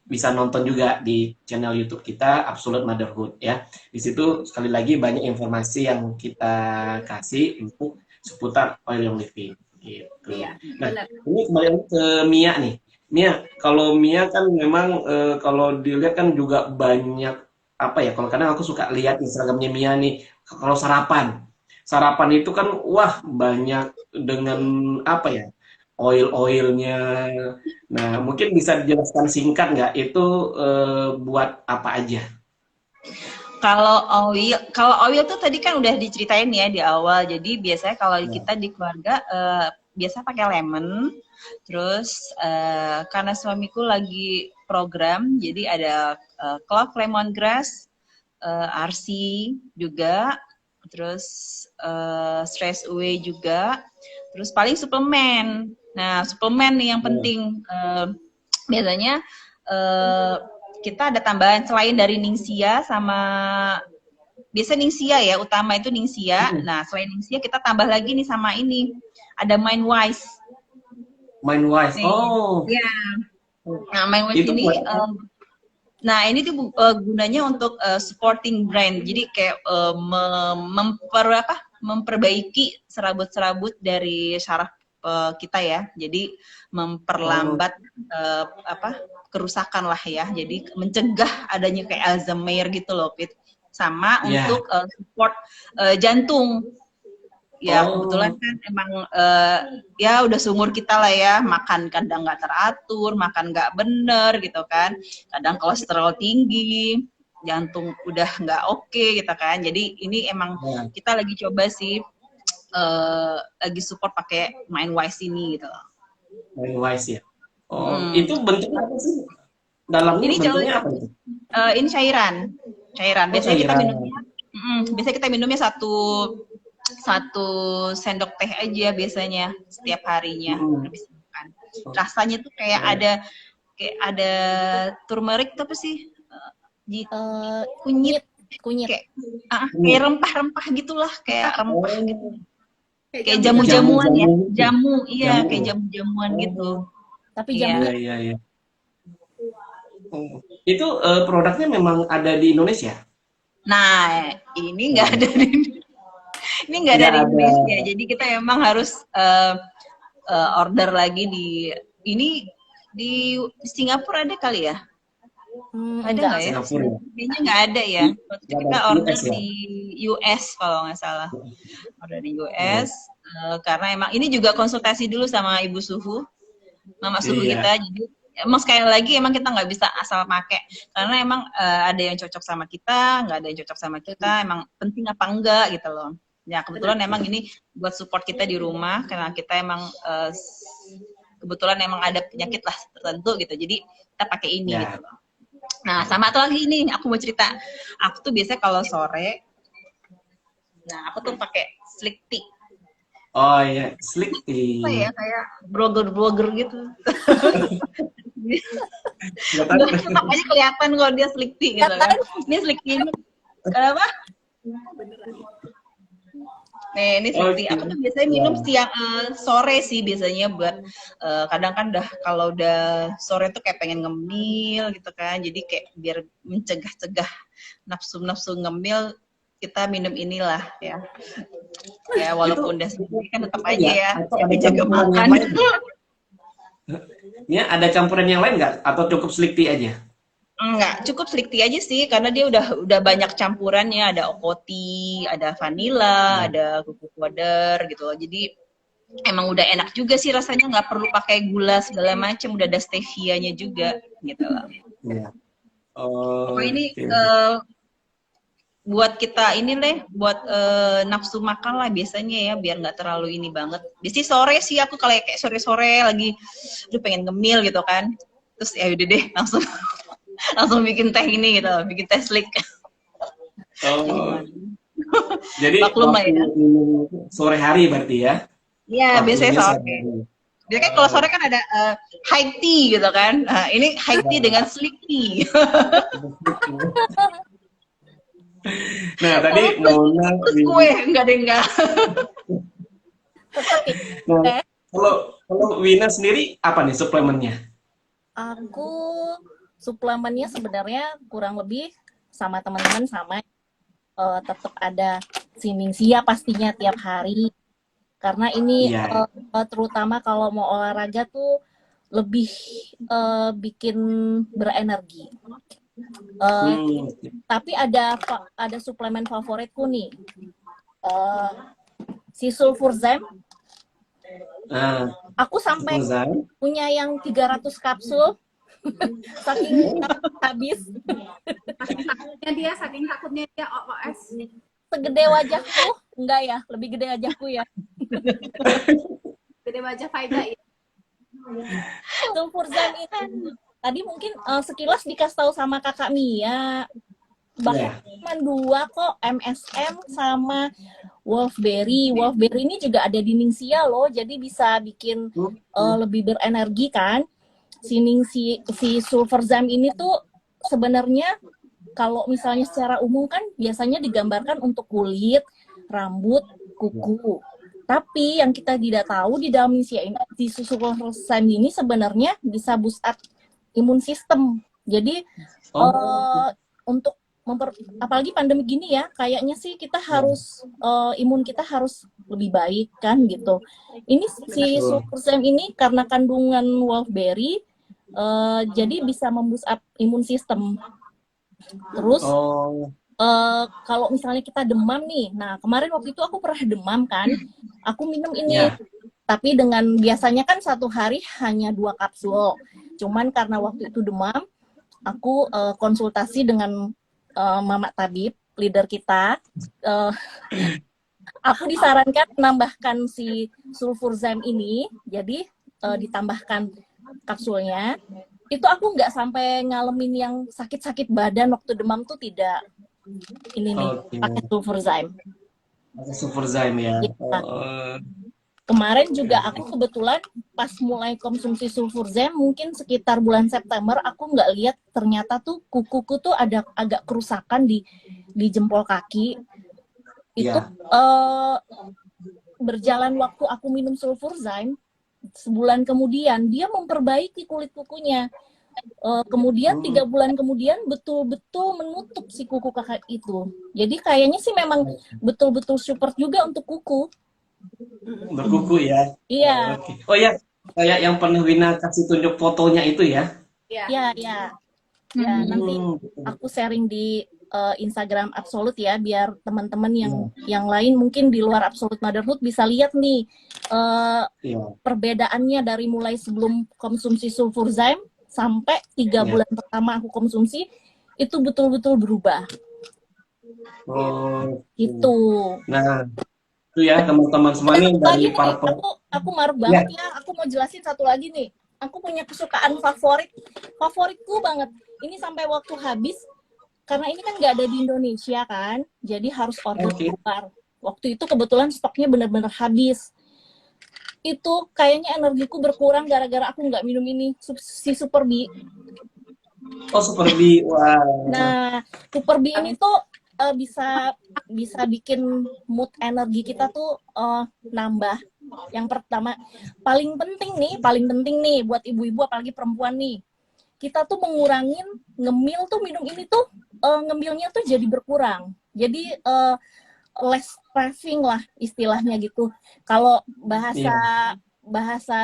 bisa nonton juga di channel YouTube kita Absolute Motherhood ya. Di situ sekali lagi banyak informasi yang kita kasih untuk seputar oil yang living gitu. Iya, Nah, benar. ini kembali lagi ke Mia nih. Mia, kalau Mia kan memang kalau dilihat kan juga banyak apa ya? Kalau kadang aku suka lihat Instagramnya Mia nih, kalau sarapan itu kan wah banyak dengan apa ya? Oil-oilnya. Nah, mungkin bisa dijelaskan singkat nggak itu buat apa aja? Kalau oil tuh tadi kan udah diceritain ya di awal. Jadi biasanya kalau kita di keluarga biasa pakai lemon. Terus karena suamiku lagi program, jadi ada clove lemongrass, RC juga, terus stress away juga. Terus paling suplemen. Nah, suplemen nih yang penting. Biasanya kita ada tambahan selain dari Ningsia sama biasa Ningsia ya, utama itu Ningsia. Nah, selain Ningsia kita tambah lagi nih sama ini. Ada Mindwise. Mindwise. Oh. Ya. Nah, Mindwise Itu ini buat ini tuh gunanya untuk supporting brain. Jadi kayak memperbaiki serabut-serabut dari saraf kita ya. Jadi memperlambat kerusakan lah ya. Jadi mencegah adanya kayak Alzheimer gitu loh, Pit. Sama untuk support jantung. Ya kebetulan kan emang ya udah seumur kita lah ya, makan kadang nggak teratur, makan nggak bener gitu kan, kadang kolesterol tinggi, jantung udah nggak oke gitu kan. Jadi ini emang kita lagi coba sih lagi support pakai Mindwise ini gitu. Mindwise ya. Oh, itu bentuknya apa sih? Dalamnya Ini bentuknya apa itu? Ini cairan. Biasanya kita minumnya, biasanya kita minumnya satu sendok teh aja biasanya setiap harinya habis makan. Rasanya tuh kayak ada turmeric apa sih? Kunyit. Kayak rempah-rempah gitulah, kayak rempah gitu. Kayak jamu-jamuan ya. Jamu, iya, kayak jamu-jamuan gitu. Tapi jamu. Iya. Itu produknya memang ada di Indonesia? Nah, ini nggak ada di Indonesia. Jadi kita memang harus order lagi di Singapura ada kali ya? Ada nggak ya? Kayaknya nggak ada ya. Kita order di US kalau nggak salah. Order di US karena emang ini juga konsultasi dulu sama ibu suhu, mama suhu kita. Jadi emang sekali lagi emang kita nggak bisa asal pakai karena emang ada yang cocok sama kita, nggak ada yang cocok sama kita. Emang penting apa enggak gitu loh. Ya kebetulan emang ini buat support kita di rumah karena kita emang kebetulan emang ada penyakit lah tertentu gitu. Jadi kita pakai ini gitu loh. Nah, sama satu lagi nih, aku mau cerita. Aku tuh biasanya kalau sore, nah aku tuh pakai Slick Tea. Oh iya, Slick Tea. Apa ya, kayak blogger gitu. Makanya kelihatan kalau dia Slick Tea gitu kan. Ini Slick Tea ini, kenapa? Nih, ini Slick Tea. Aku tuh biasanya minum sore sih biasanya buat kadang kan kalau udah sore tuh kayak pengen ngemil gitu kan. Jadi kayak biar mencegah nafsu ngemil, kita minum inilah ya. Ya walaupun udah sendiri kan tetap aja ya. Jaga makan. Ya, ada campuran yang lain nggak? Atau cukup Slick Tea aja? Enggak, cukup Slick Tea aja sih, karena dia udah banyak campurannya, ada okoti, ada vanilla, ada cocoa powder gitu loh. Jadi emang udah enak juga sih rasanya, nggak perlu pakai gula segala macam, udah ada stevia-nya juga gitu loh. Iya. Ini buat kita ini deh, buat nafsu makan lah biasanya ya, biar nggak terlalu ini banget. Biasanya sore sih aku kalau kayak sore-sore lagi, aduh pengen ngemil gitu kan, terus ya udah deh langsung langsung bikin teh ini gitu, bikin teh slik. Oh, jadi Maklum lah waktu ya. minum sore hari berarti ya? Iya, biasanya Waktunya sore. sore hari. Jadi kan kalau sore kan ada high tea gitu kan. Nah, ini high tea dengan slick tea. Nah, tadi Mona, Terus kue, enggak deh enggak. Tetap ya. nah, Teh. kalau Wina sendiri apa nih suplemennya? Aku suplemennya sebenarnya kurang lebih sama teman-teman sama, tetap ada siningsia pastinya tiap hari. Karena ini Iya. terutama kalau mau olahraga tuh lebih bikin berenergi. Hmm. Tapi ada suplemen favoritku nih, eh, si Sulfurzyme. Nah, Aku sampai Sulfurzyme. punya yang 300 kapsul, saking habis. Saking takutnya dia OOS. Segede wajahku, enggak ya, lebih gede wajahku ya. Gede wajah Faida ya. Sulfurzyme ini tadi mungkin sekilas dikasih tahu sama kakak Mia, bahkan Iya. cuma 2 kok, MSM sama Wolfberry. Wolfberry ini juga ada di Ningxia loh, jadi bisa bikin lebih berenergi kan. Si Sulfurzyme ini tuh sebenarnya kalau misalnya secara umum kan biasanya digambarkan untuk kulit, rambut, kuku. Tapi yang kita tidak tahu di dalam Ningxia ini, di Sulfurzyme ini sebenarnya bisa boost up imun sistem. Jadi untuk apalagi pandemi gini ya, kayaknya sih kita harus imun kita harus lebih baik kan gitu. Ini si Sulfurzyme ini karena kandungan wolfberry, jadi bisa memboost up imun sistem. Terus kalau misalnya kita demam nih, nah kemarin waktu itu aku pernah demam kan, aku minum ini. Tapi dengan biasanya kan 1 hari hanya 2 kapsul. Cuman karena waktu itu demam, aku konsultasi dengan Mama Tabib, leader kita. Aku disarankan menambahkan si Sulfurzyme ini, jadi ditambahkan kapsulnya. Itu aku nggak sampai ngalamin yang sakit-sakit badan waktu demam tuh tidak. Ini nih, pakai Sulfurzyme. Sulfurzyme ya. Kemarin juga aku kebetulan pas mulai konsumsi Sulfurzyme mungkin sekitar bulan September, aku nggak lihat ternyata tuh kukuku tuh ada agak kerusakan di jempol kaki. Itu berjalan waktu aku minum Sulfurzyme, sebulan kemudian dia memperbaiki kulit kukunya. Kemudian 3 bulan kemudian betul-betul menutup si kuku kakak itu. Jadi kayaknya sih memang betul-betul support juga untuk kuku. Berkuku ya. Iya. Oh ya, kayak yang pernah Wina kasih tunjuk fotonya itu ya. Iya. Ya, nanti aku sharing di Instagram Absolute ya, biar teman-teman yang lain mungkin di luar Absolute Motherhood bisa lihat nih perbedaannya dari mulai sebelum konsumsi Sulfurzyme sampai 3 bulan pertama aku konsumsi, itu betul-betul berubah. Itu. Nah, itu ya teman-teman semua nih dari para aku marah banget ya. Aku mau jelasin satu lagi nih. Aku punya kesukaan favoritku banget. Ini sampai waktu habis, karena ini kan nggak ada di Indonesia kan, jadi harus order keluar. Waktu itu kebetulan stoknya benar-benar habis. Itu kayaknya energiku berkurang gara-gara aku nggak minum ini, si Super B. Oh, Super B, wah. Nah, Super B ini tuh bisa bikin mood energi kita tuh nambah. Yang pertama, paling penting nih buat ibu-ibu apalagi perempuan nih, kita tuh mengurangin ngemil tuh, minum ini tuh ngemilnya tuh jadi berkurang, jadi less craving lah istilahnya gitu. Kalau bahasa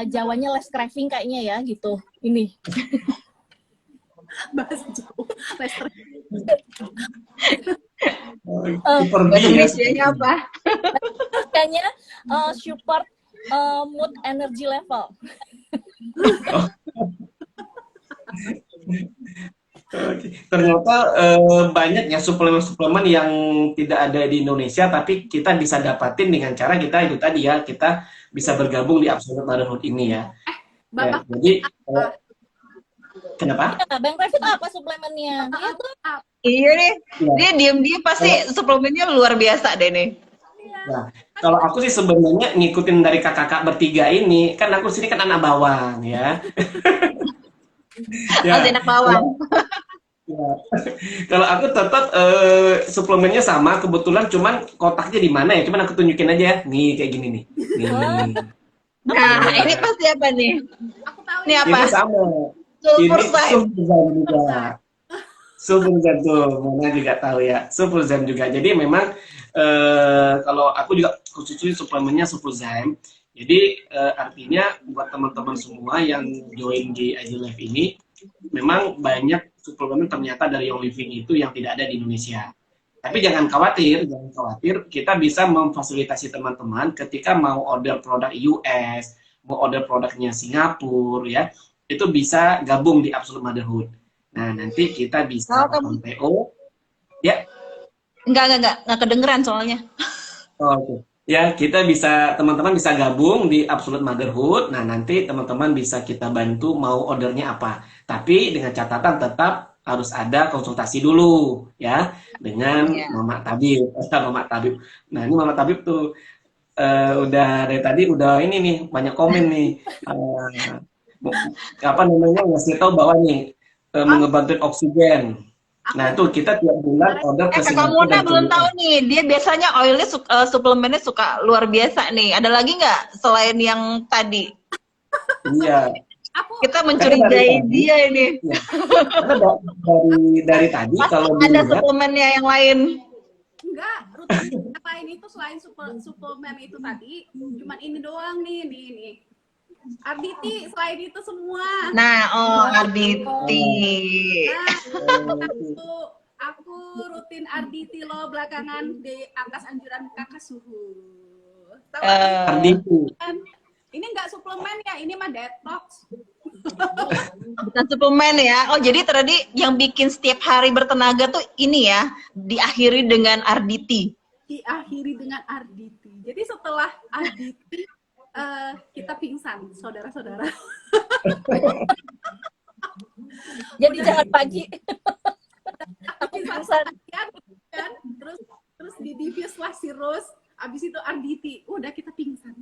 Jawanya less craving kayaknya ya gitu. Ini bahasa Jawa less craving. Indonesianya apa? Kayaknya support mood energy level. Oke. Ternyata banyak ya suplemen-suplemen yang tidak ada di Indonesia, tapi kita bisa dapatin dengan cara kita itu tadi ya, kita bisa bergabung di Absolute Motherhood ini ya. Ya, Bapak jadi kenapa? Ya, Bang Revit apa suplemennya? Dia tuh Iya nih, Ya, dia diem-diem pasti suplemennya luar biasa deh nih. nah, kalau aku sih sebenarnya ngikutin dari kakak-kakak bertiga ini, kan aku sini kan anak bawang ya. Masih Ya, enak bawang. ya. Kalau aku tetap suplemennya sama, kebetulan cuman kotaknya di mana ya? Cuman aku tunjukin aja ya. Nih kayak gini nih. Nih. Nah, ini Nah, pasti apa nih? aku tahu Ini apa? ini sama. Sulfur Ini Size. Sulfurzan juga. Sulfurzan tuh, mana juga tahu ya. Sulfurzan juga. Jadi memang kalau aku juga khususnya suplemennya Sulfurzan. Jadi artinya buat teman-teman semua yang join di IG Live ini, memang banyak suplemen ternyata dari Young Living itu yang tidak ada di Indonesia. Tapi jangan khawatir, kita bisa memfasilitasi teman-teman ketika mau order produk US, mau order produknya Singapura, ya, itu bisa gabung di Absolute Motherhood. Nah, nanti kita bisa Kalau kamu open PO, ya. enggak kedengeran soalnya. Oh, oke. Ya, kita bisa, teman-teman bisa gabung di Absolute Motherhood. Nah, nanti teman-teman bisa kita bantu mau ordernya apa. Tapi dengan catatan tetap harus ada konsultasi dulu, ya, dengan Iya. Mama Tabib. Mama Tabib. Nah, ini Mama Tabib tuh udah dari tadi udah ini nih banyak komen nih. Eh, apa namanya ngasih tahu bahwa nih mengebantu oksigen. Nah, itu kita tiap bulan order ke Kakak Singapura Muna dan ke belum tahu US. nih, dia biasanya oilnya suplemennya suka luar biasa nih. Ada lagi nggak selain yang tadi? Iya. aku Kita Karena dari mencurigai tadi, dia ini. ya, karena dari tadi Pasti kalau ada dilihat, suplemennya yang lain. enggak rutin yang lain itu selain suplemen itu tadi, cuman ini doang nih. Arditi selain itu semua. Nah, Arditi. Nah, aku rutin Arditi loh belakangan di atas anjuran kakak suhu. Tahu Arditi. kan? Ini enggak suplemen ya, ini mah detox. Bukan suplemen ya. Oh, jadi tadi yang bikin setiap hari bertenaga tuh ini ya, diakhiri dengan Arditi. Diakhiri dengan Arditi. Jadi setelah Arditi kita pingsan, saudara-saudara. jadi jangan pagi. Pingsan kan, terus di diffuse lah sirus, abis itu Arditi, udah kita pingsan.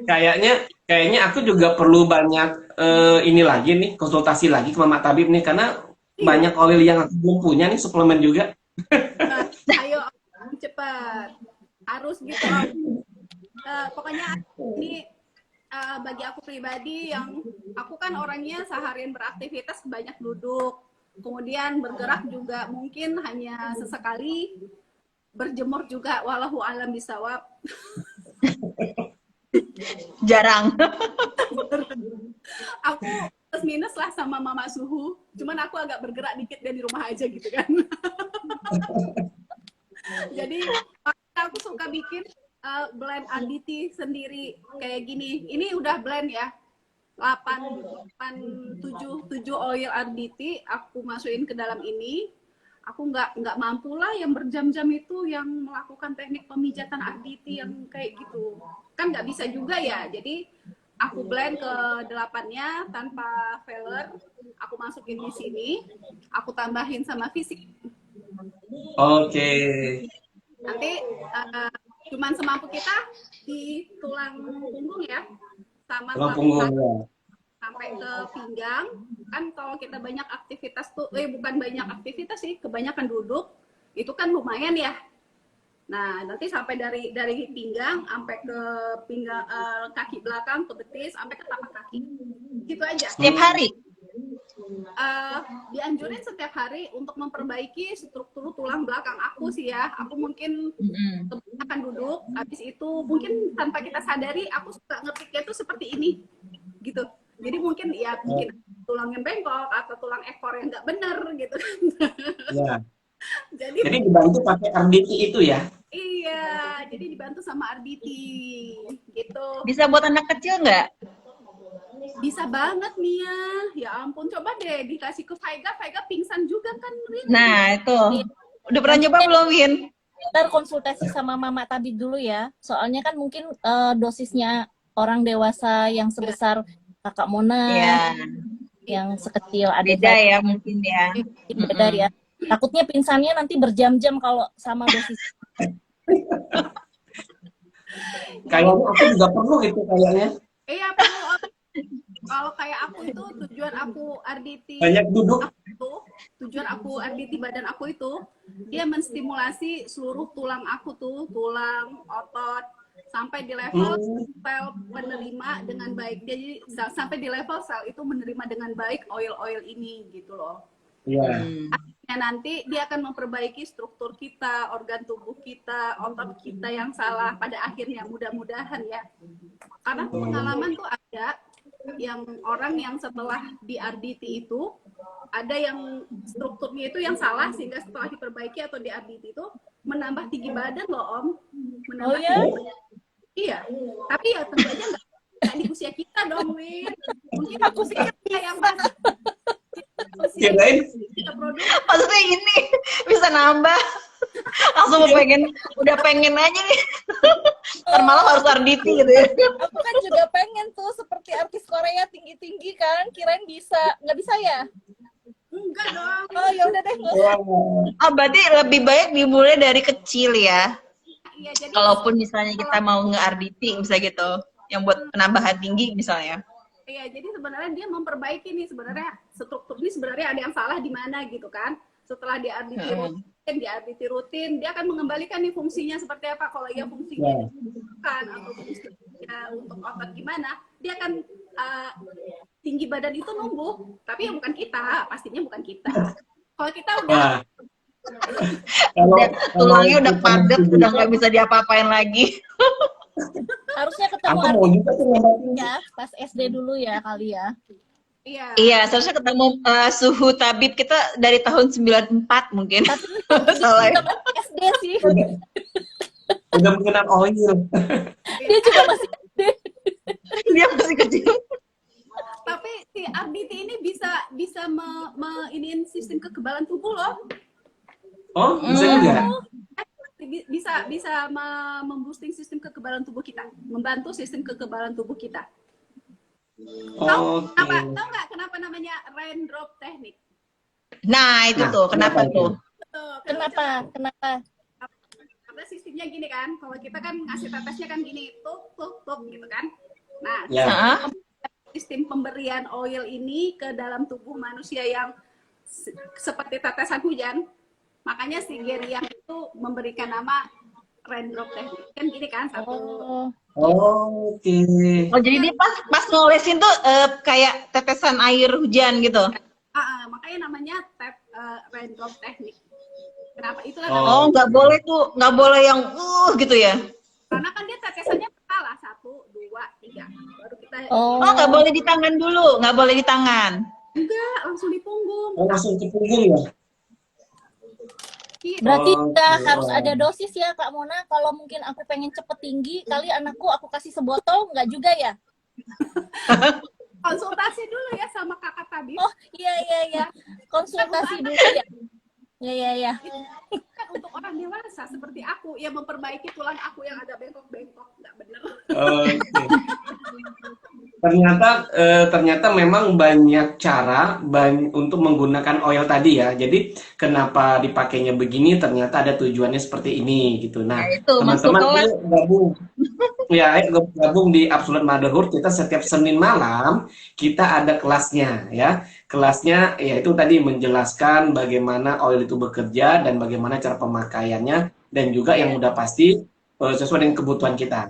Kayaknya aku juga perlu banyak ini lagi nih, konsultasi lagi ke Mama Tabib nih, karena banyak oil yang aku belum punya nih, suplemen juga. Nah, ayo cepat, harus gitu. Pokoknya ini bagi aku pribadi, yang aku kan orangnya seharian beraktivitas banyak duduk, kemudian bergerak juga mungkin hanya sesekali, berjemur juga walahu alam bisawab. Jarang. Aku plus minus lah sama mama suhu, cuman aku agak bergerak dikit dan di rumah aja gitu kan. Jadi aku suka bikin blend Arditi sendiri kayak gini. Ini udah blend ya, 7 oil Arditi aku masukin ke dalam ini. Aku nggak mampu lah yang berjam-jam itu yang melakukan teknik pemijatan Arditi yang kayak gitu, kan nggak bisa juga ya. Jadi aku blend ke 8-nya tanpa filler, aku masukin di sini, aku tambahin sama fisik. Oke. Nanti cuman semampu kita di tulang punggung ya, sama Tulang tulang punggung ya. sampai ke pinggang. Kan kalau kita banyak aktivitas tuh, bukan banyak aktivitas sih, kebanyakan duduk, itu kan lumayan ya. Nah, nanti sampai dari pinggang sampai ke pinggang, kaki belakang, ke betis, sampai ke tapak kaki. Gitu aja. Setiap hari. Dianjurin setiap hari untuk memperbaiki struktur tulang belakang aku sih ya. Aku mungkin kebanyakan duduk, habis itu mungkin tanpa kita sadari aku suka ngetiknya tuh seperti ini gitu. Jadi mungkin ya mungkin tulang yang bengkok atau tulang ekor yang nggak bener gitu. Ya. Jadi dibantu pakai Arditi itu ya. iya, jadi dibantu sama Arditi gitu. Bisa buat anak kecil nggak? Bisa banget Mia. Ya ampun, coba deh dikasih ke Vega, Vega pingsan juga kan, Rin? Nah, itu. Iya. Udah pernah nyoba belum, Win? Ntar konsultasi sama Mama Tabib dulu ya. Soalnya kan mungkin dosisnya orang dewasa yang sebesar Kakak Mona, Iya, yang sekecil ada beda ya mungkin ya. beda ya. Takutnya pingsannya nanti berjam-jam kalau sama dosis. Kayaknya aku juga perlu itu kayaknya. Iya, perlu. Kalau kayak aku itu tujuan aku RDT Banyak duduk. tujuan aku RDT badan aku itu dia menstimulasi seluruh tulang aku tuh, tulang, otot sampai di level sel penerima dengan baik. Jadi sampai di level sel itu menerima dengan baik oil-oil ini gitu loh. Iya. Akhirnya nanti dia akan memperbaiki struktur kita, organ tubuh kita, otot kita yang salah pada akhirnya, mudah-mudahan ya. Karena pengalaman tuh ada yang orang yang setelah di RDT itu ada yang strukturnya itu yang salah sehingga setelah diperbaiki atau di RDT itu menambah tinggi badan loh Om. Menambah ya? tinggi badan. Iya, tapi ya tentu aja nggak di usia kita dong, Win. Mungkin aku pikir yang masih Kirain kita produk. Maksudnya ini bisa nambah. Langsung udah pengen aja nih. Ntar malam harus RDT gitu ya. Aku kan juga pengen tuh seperti artis Korea tinggi-tinggi kan. Kirain bisa. Nggak bisa ya? Enggak dong. Oh ya udah deh. Nggak usah. Oh, berarti lebih baik dimulai dari kecil ya. Iya, jadi Kalaupun misalnya kita mau nge-RDT misalnya gitu, yang buat penambahan tinggi misalnya. iya, jadi sebenarnya dia memperbaiki nih sebenarnya struktur ini sebenarnya ada yang salah di mana gitu kan. Setelah di RDT rutin, dia akan mengembalikan nih fungsinya seperti apa. Kalau ya fungsinya kan atau fungsinya untuk otot gimana, dia akan tinggi badan itu numbuh, tapi ya bukan kita, pastinya bukan kita. Kalau kita udah Tulangnya udah padat, udah nggak bisa diapa-apain lagi. Harusnya ketemu aku mau juga tuh nyobain. ya pas SD dulu ya kali ya. iya. Iya, seharusnya ketemu suhu tabib kita dari tahun 94 mungkin. Salah ya. SD sih. Udah mengenal oil. Dia juga masih SD. Dia masih kecil. Tapi si RDT ini bisa iniin sistem kekebalan tubuh loh. Oh, bisa juga. Bisa memboosting sistem kekebalan tubuh kita, membantu sistem kekebalan tubuh kita. Tahu kenapa namanya raindrop teknik? Nah, itu tuh, kenapa tuh? Kenapa? Karena sistemnya gini kan, kalau kita kan ngasih tetesnya kan gini, tuh gitu kan. Nah, Ya. sistem pemberian oil ini ke dalam tubuh manusia yang seperti tetesan hujan. Makanya si Gary yang itu memberikan nama raindrop teknik. Kan gini kan, satu. Oke. Oh, jadi dia pas ngolesin tuh kayak tetesan air hujan gitu. Makanya namanya raindrop teknik. Kenapa? Itulah Oh, nggak boleh yang gitu ya. karena kan dia tetesannya berkala 1, 2, 3. Baru kita Oh, nggak boleh di tangan dulu, nggak boleh di tangan. enggak langsung di punggung. Oh, langsung ke punggung ya? Berarti Oh, udah oke. harus ada dosis ya Kak Mona. Kalau mungkin aku pengen cepet tinggi, kali anakku aku kasih sebotol, nggak juga ya? Konsultasi dulu ya sama kakak tabib. Oh iya. Konsultasi dulu ya. Iya. Kan untuk orang dewasa seperti aku yang memperbaiki tulang aku yang ada bengkok-bengkok, nggak bener. Oke. Ternyata memang banyak cara untuk menggunakan oil tadi ya. Jadi kenapa dipakainya begini? Ternyata ada tujuannya seperti ini gitu. Nah, Nah, itu, teman-teman masuk kelas. yuk gabung. Ya, ayo gabung di Absolute Motherhood. Kita setiap Senin malam kita ada kelasnya ya. Kelasnya yaitu tadi menjelaskan bagaimana oil itu bekerja dan bagaimana cara pemakaiannya dan juga yang udah pasti sesuai dengan kebutuhan kita.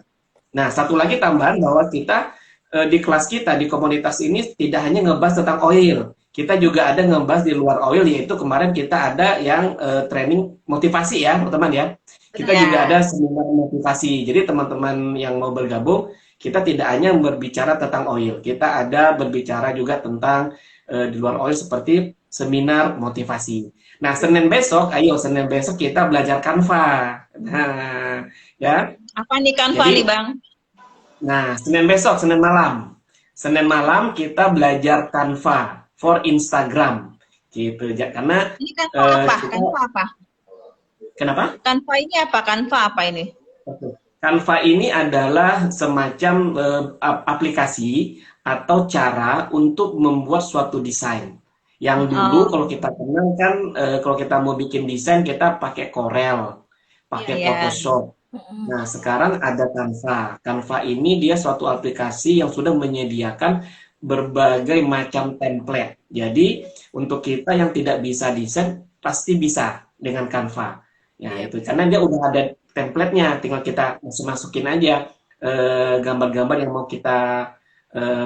Nah, satu lagi tambahan bahwa kita di kelas kita di komunitas ini tidak hanya ngebahas tentang oil, kita juga ada ngebahas di luar oil, yaitu kemarin kita ada yang training motivasi ya teman-teman ya. Kita Ya. juga ada seminar motivasi. Jadi teman-teman yang mau bergabung, kita tidak hanya berbicara tentang oil, kita ada berbicara juga tentang di luar oil seperti seminar motivasi. Nah, Senin besok kita belajar Canva. Nah, ya. Apa nih Canva Jadi, nih Bang? Nah, Senin besok, Senin malam. Senin malam kita belajar Canva for Instagram gitu. Karena Ini Canva apa? kita Canva apa? kenapa? Canva ini apa? Canva apa ini? Canva ini adalah semacam aplikasi atau cara untuk membuat suatu desain. Yang dulu Oh, kalau kita kenal kan, kalau kita mau bikin desain kita pakai Corel, pakai iya. Photoshop. Mm-mm. Nah, sekarang ada Canva. Canva ini dia suatu aplikasi yang sudah menyediakan berbagai macam template. Jadi, untuk kita yang tidak bisa desain, pasti bisa dengan Canva. Ya, Iya. itu karena dia udah ada template-nya, tinggal kita masukin aja gambar-gambar yang mau kita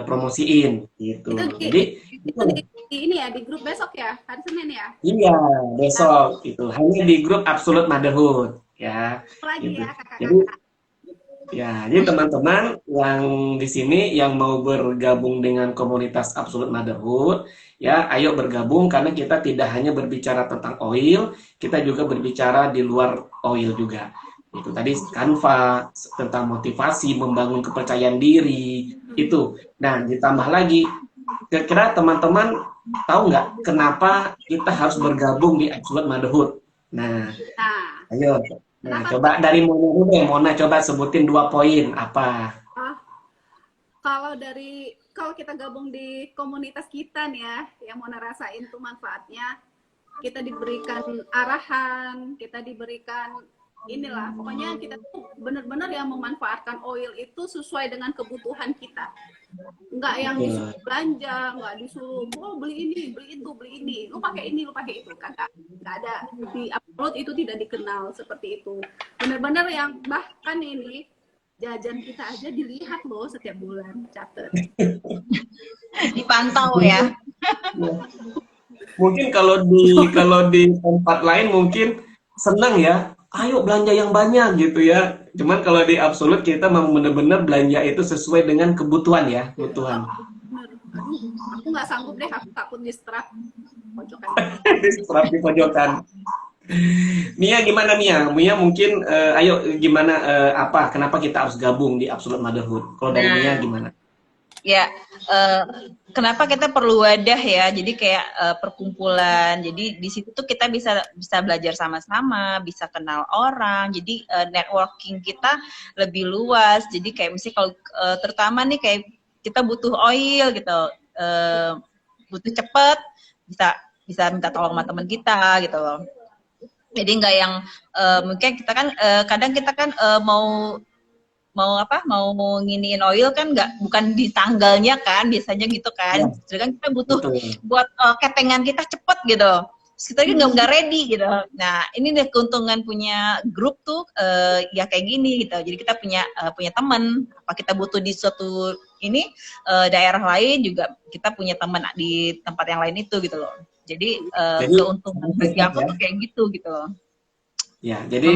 promosiin gitu. Itu Jadi, itu di ini ya, di grup besok ya, hari Senin ya. iya, Nah, besok itu hanya di grup Absolute Motherhood ya, apa lagi gitu. ya Jadi kakak-kakak. ya, jadi teman-teman yang di sini yang mau bergabung dengan komunitas Absolute Motherhood, ya, ayo bergabung karena kita tidak hanya berbicara tentang oil, kita juga berbicara di luar oil juga. Itu tadi Canva tentang motivasi, membangun kepercayaan diri, itu. Nah, ditambah lagi, kira-kira teman-teman tahu nggak kenapa kita harus bergabung di Absolute Motherhood? Nah, Nah, ayo. Nah, kenapa tuh? coba dari Mona dulu deh. Mona coba sebutin 2 poin apa? Ah, kalau kita gabung di komunitas kita nih ya, yang mau ngerasain tuh manfaatnya, kita diberikan arahan, kita diberikan inilah, pokoknya kita tuh benar-benar yang memanfaatkan oil itu sesuai dengan kebutuhan kita. Nggak yang Betul. disuruh belanja, nggak disuruh, oh beli ini, beli ini, lu pakai ini, lu pakai itu, kagak. Nggak ada, di upload itu tidak dikenal seperti itu. Benar-benar yang bahkan ini, jajan kita aja dilihat loh setiap bulan, catet. Dipantau ya. Mungkin kalau di tempat lain mungkin senang ya. Ayo belanja yang banyak gitu ya. Cuman kalau di Absolut kita memang benar-benar belanja itu sesuai dengan kebutuhan ya, kebutuhan. Bener. Aduh, aku nggak sanggup deh, aku takut distrap pojokan. Diserap di pojokan. Mia gimana Mia? Mia mungkin ayo gimana kenapa kita harus gabung di Absolute Motherhood? Kalau dari Mia Nah, gimana? ya, kenapa kita perlu wadah ya? Jadi kayak perkumpulan. Jadi di situ tuh kita bisa bisa belajar sama-sama, bisa kenal orang. Jadi networking kita lebih luas. Jadi kayak misalnya kalau terutama nih kayak kita butuh oil gitu, butuh cepet, bisa bisa minta tolong sama teman kita gitu loh. Jadi nggak yang mungkin kita kan kadang kita kan mau nginiin oil kan bukan di tanggalnya kan biasanya gitu Ya, kan. Sedangkan kita butuh betul. buat ketengan kita cepet gitu. Terus kita juga nggak ready gitu. Nah ini deh keuntungan punya grup tuh ya kayak gini gitu. Jadi kita punya teman. Apa kita butuh di suatu ini daerah lain juga kita punya teman di tempat yang lain itu gitu loh. Jadi Jadi keuntungan saling bagi support aku ya. tuh kayak gitu gitu loh. Ya, jadi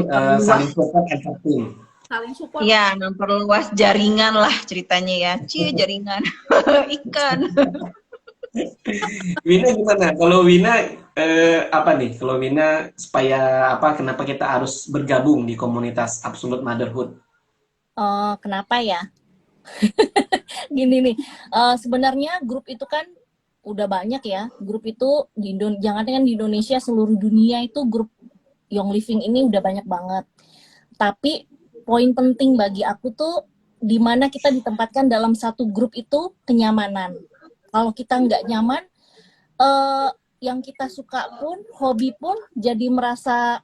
saling Memperluas support and supporting. Saling support. ya, memperluas jaringan lah ceritanya ya. Jaringan ikan. Wina gimana? Kalau Wina apa nih? Kalau Wina supaya apa? Kenapa kita harus bergabung di komunitas Absolute Motherhood? Kenapa ya? Gini nih, sebenarnya grup itu kan udah banyak ya. Grup itu jangan kan di Indonesia, seluruh dunia itu grup Young Living ini udah banyak banget. Tapi poin penting bagi aku tuh di mana kita ditempatkan dalam satu grup itu kenyamanan. Kalau kita nggak nyaman, yang kita suka pun, hobi pun jadi merasa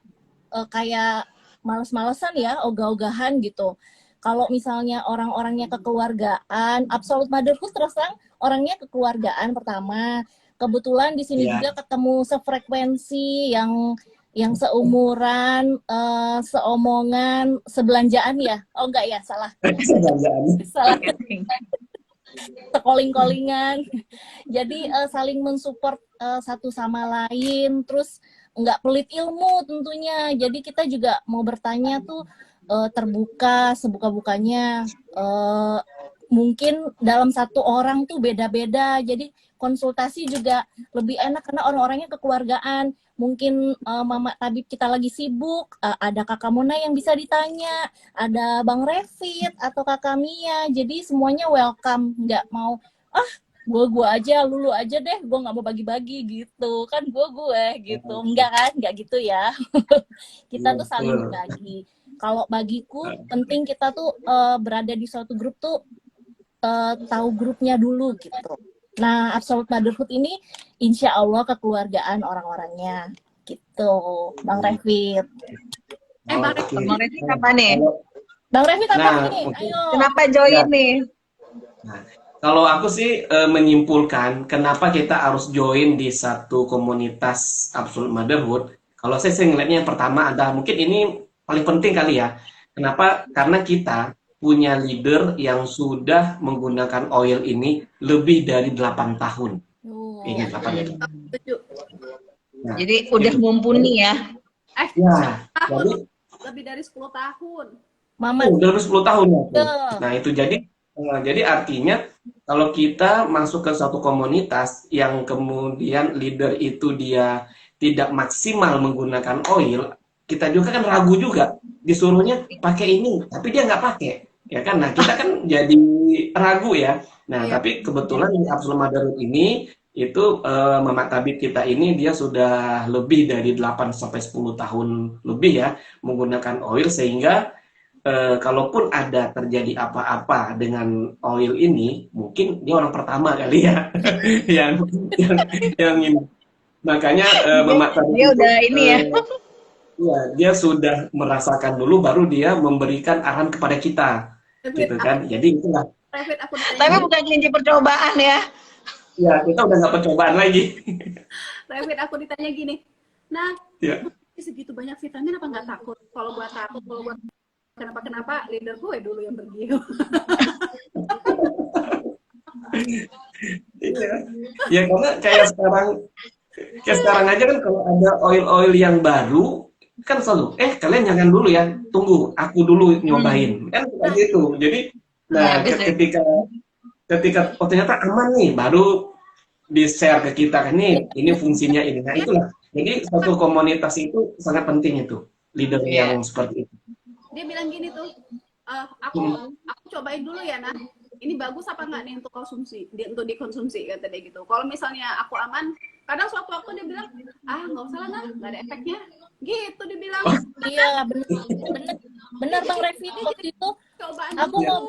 kayak males-malesan ya, ogah-ogahan gitu. Kalau misalnya orang-orangnya kekeluargaan, Absolute Motherhood terus terang orangnya kekeluargaan pertama. Kebetulan di sini Ya, juga ketemu sefrekuensi yang seumuran, seomongan, sebelanjaan ya. Oh enggak ya, salah. kerjaan. Salah, calling-callingan. Jadi saling mensupport satu sama lain, terus nggak pelit ilmu tentunya. Jadi kita juga mau bertanya tuh terbuka, sebuka-bukanya. Mungkin dalam satu orang tuh beda-beda. Jadi konsultasi juga lebih enak karena orang-orangnya kekeluargaan. Mungkin Mama Tabib kita lagi sibuk, ada Kakak Mona yang bisa ditanya, ada Bang Revit atau Kakak Mia. Jadi semuanya welcome, nggak mau gue aja, lu aja deh, gue nggak mau bagi-bagi gitu kan, gue gitu, enggak kan, nggak gitu ya. Kita tuh saling Betul. berbagi. Kalau bagiku penting kita tuh berada di suatu grup tuh tahu grupnya dulu gitu. Nah, Absolute Motherhood ini insya Allah kekeluargaan orang-orangnya gitu, Bang Revit. Bang Oke. Bang Revi apa nih? Bang Revit apa Nah, nih? mungkin Ayo. Kenapa join ya. nih? Nah, kalau aku sih menyimpulkan kenapa kita harus join di satu komunitas Absolute Motherhood. Kalau saya sih ngeliatnya yang pertama adalah mungkin ini paling penting kali ya. Kenapa? Karena kita punya leader yang sudah menggunakan oil ini lebih dari 8 tahun. Ingat 8 tahun. Setuju. Nah, Jadi udah itu. mumpuni ya. Ya, tahun jadi lebih dari 10 tahun. Mama. udah lebih 10 tahun ya. Tuh. Nah, itu jadi artinya kalau kita masuk ke suatu komunitas yang kemudian leader itu dia tidak maksimal menggunakan oil, kita juga kan ragu juga. Disuruhnya pakai ini, tapi dia nggak pakai. Ya kan? Nah, kita kan jadi ragu ya. Nah, Iya. tapi kebetulan di Absolute Motherhood ini itu Mama Tabib kita ini dia sudah lebih dari 8 sampai 10 tahun lebih ya menggunakan oil sehingga kalaupun ada terjadi apa-apa dengan oil ini, mungkin dia orang pertama kali ya yang yang ini. Makanya Mama Tabib Dia itu udah ini ya. ya, dia sudah merasakan dulu baru dia memberikan arahan kepada kita, gitu kan. Jadi itulah. Revit, aku ditanya Tapi gini. bukan kelinci percobaan ya. Ya, kita udah nggak percobaan lagi. Revit, aku ditanya gini. Nah, Ya. segitu banyak vitamin apa nggak takut? Kalau gua takut, kalau gua kenapa leader gue dulu yang pergi. Iya. Ya karena kayak sekarang aja kan kalau ada oil-oil yang baru kan selalu kalian jangan dulu ya, tunggu aku dulu nyobain. Kan kayak gitu. Jadi Ya, nah bisa. ketika oh ternyata aman nih baru di-share ke kita kan nih ini fungsinya ini. Nah itulah. Jadi satu komunitas itu sangat penting itu leader Iya. yang seperti itu. Dia bilang gini tuh, aku cobain dulu ya, nah ini bagus apa nggak nih untuk konsumsi, untuk dikonsumsi kata dia gitu. Kalau misalnya aku aman, kadang suatu waktu dia bilang, nggak usah lah, nah nggak ada efeknya, gitu dia bilang. Iya, benar Bang Revit. Waktu itu Cobaan aku dulu.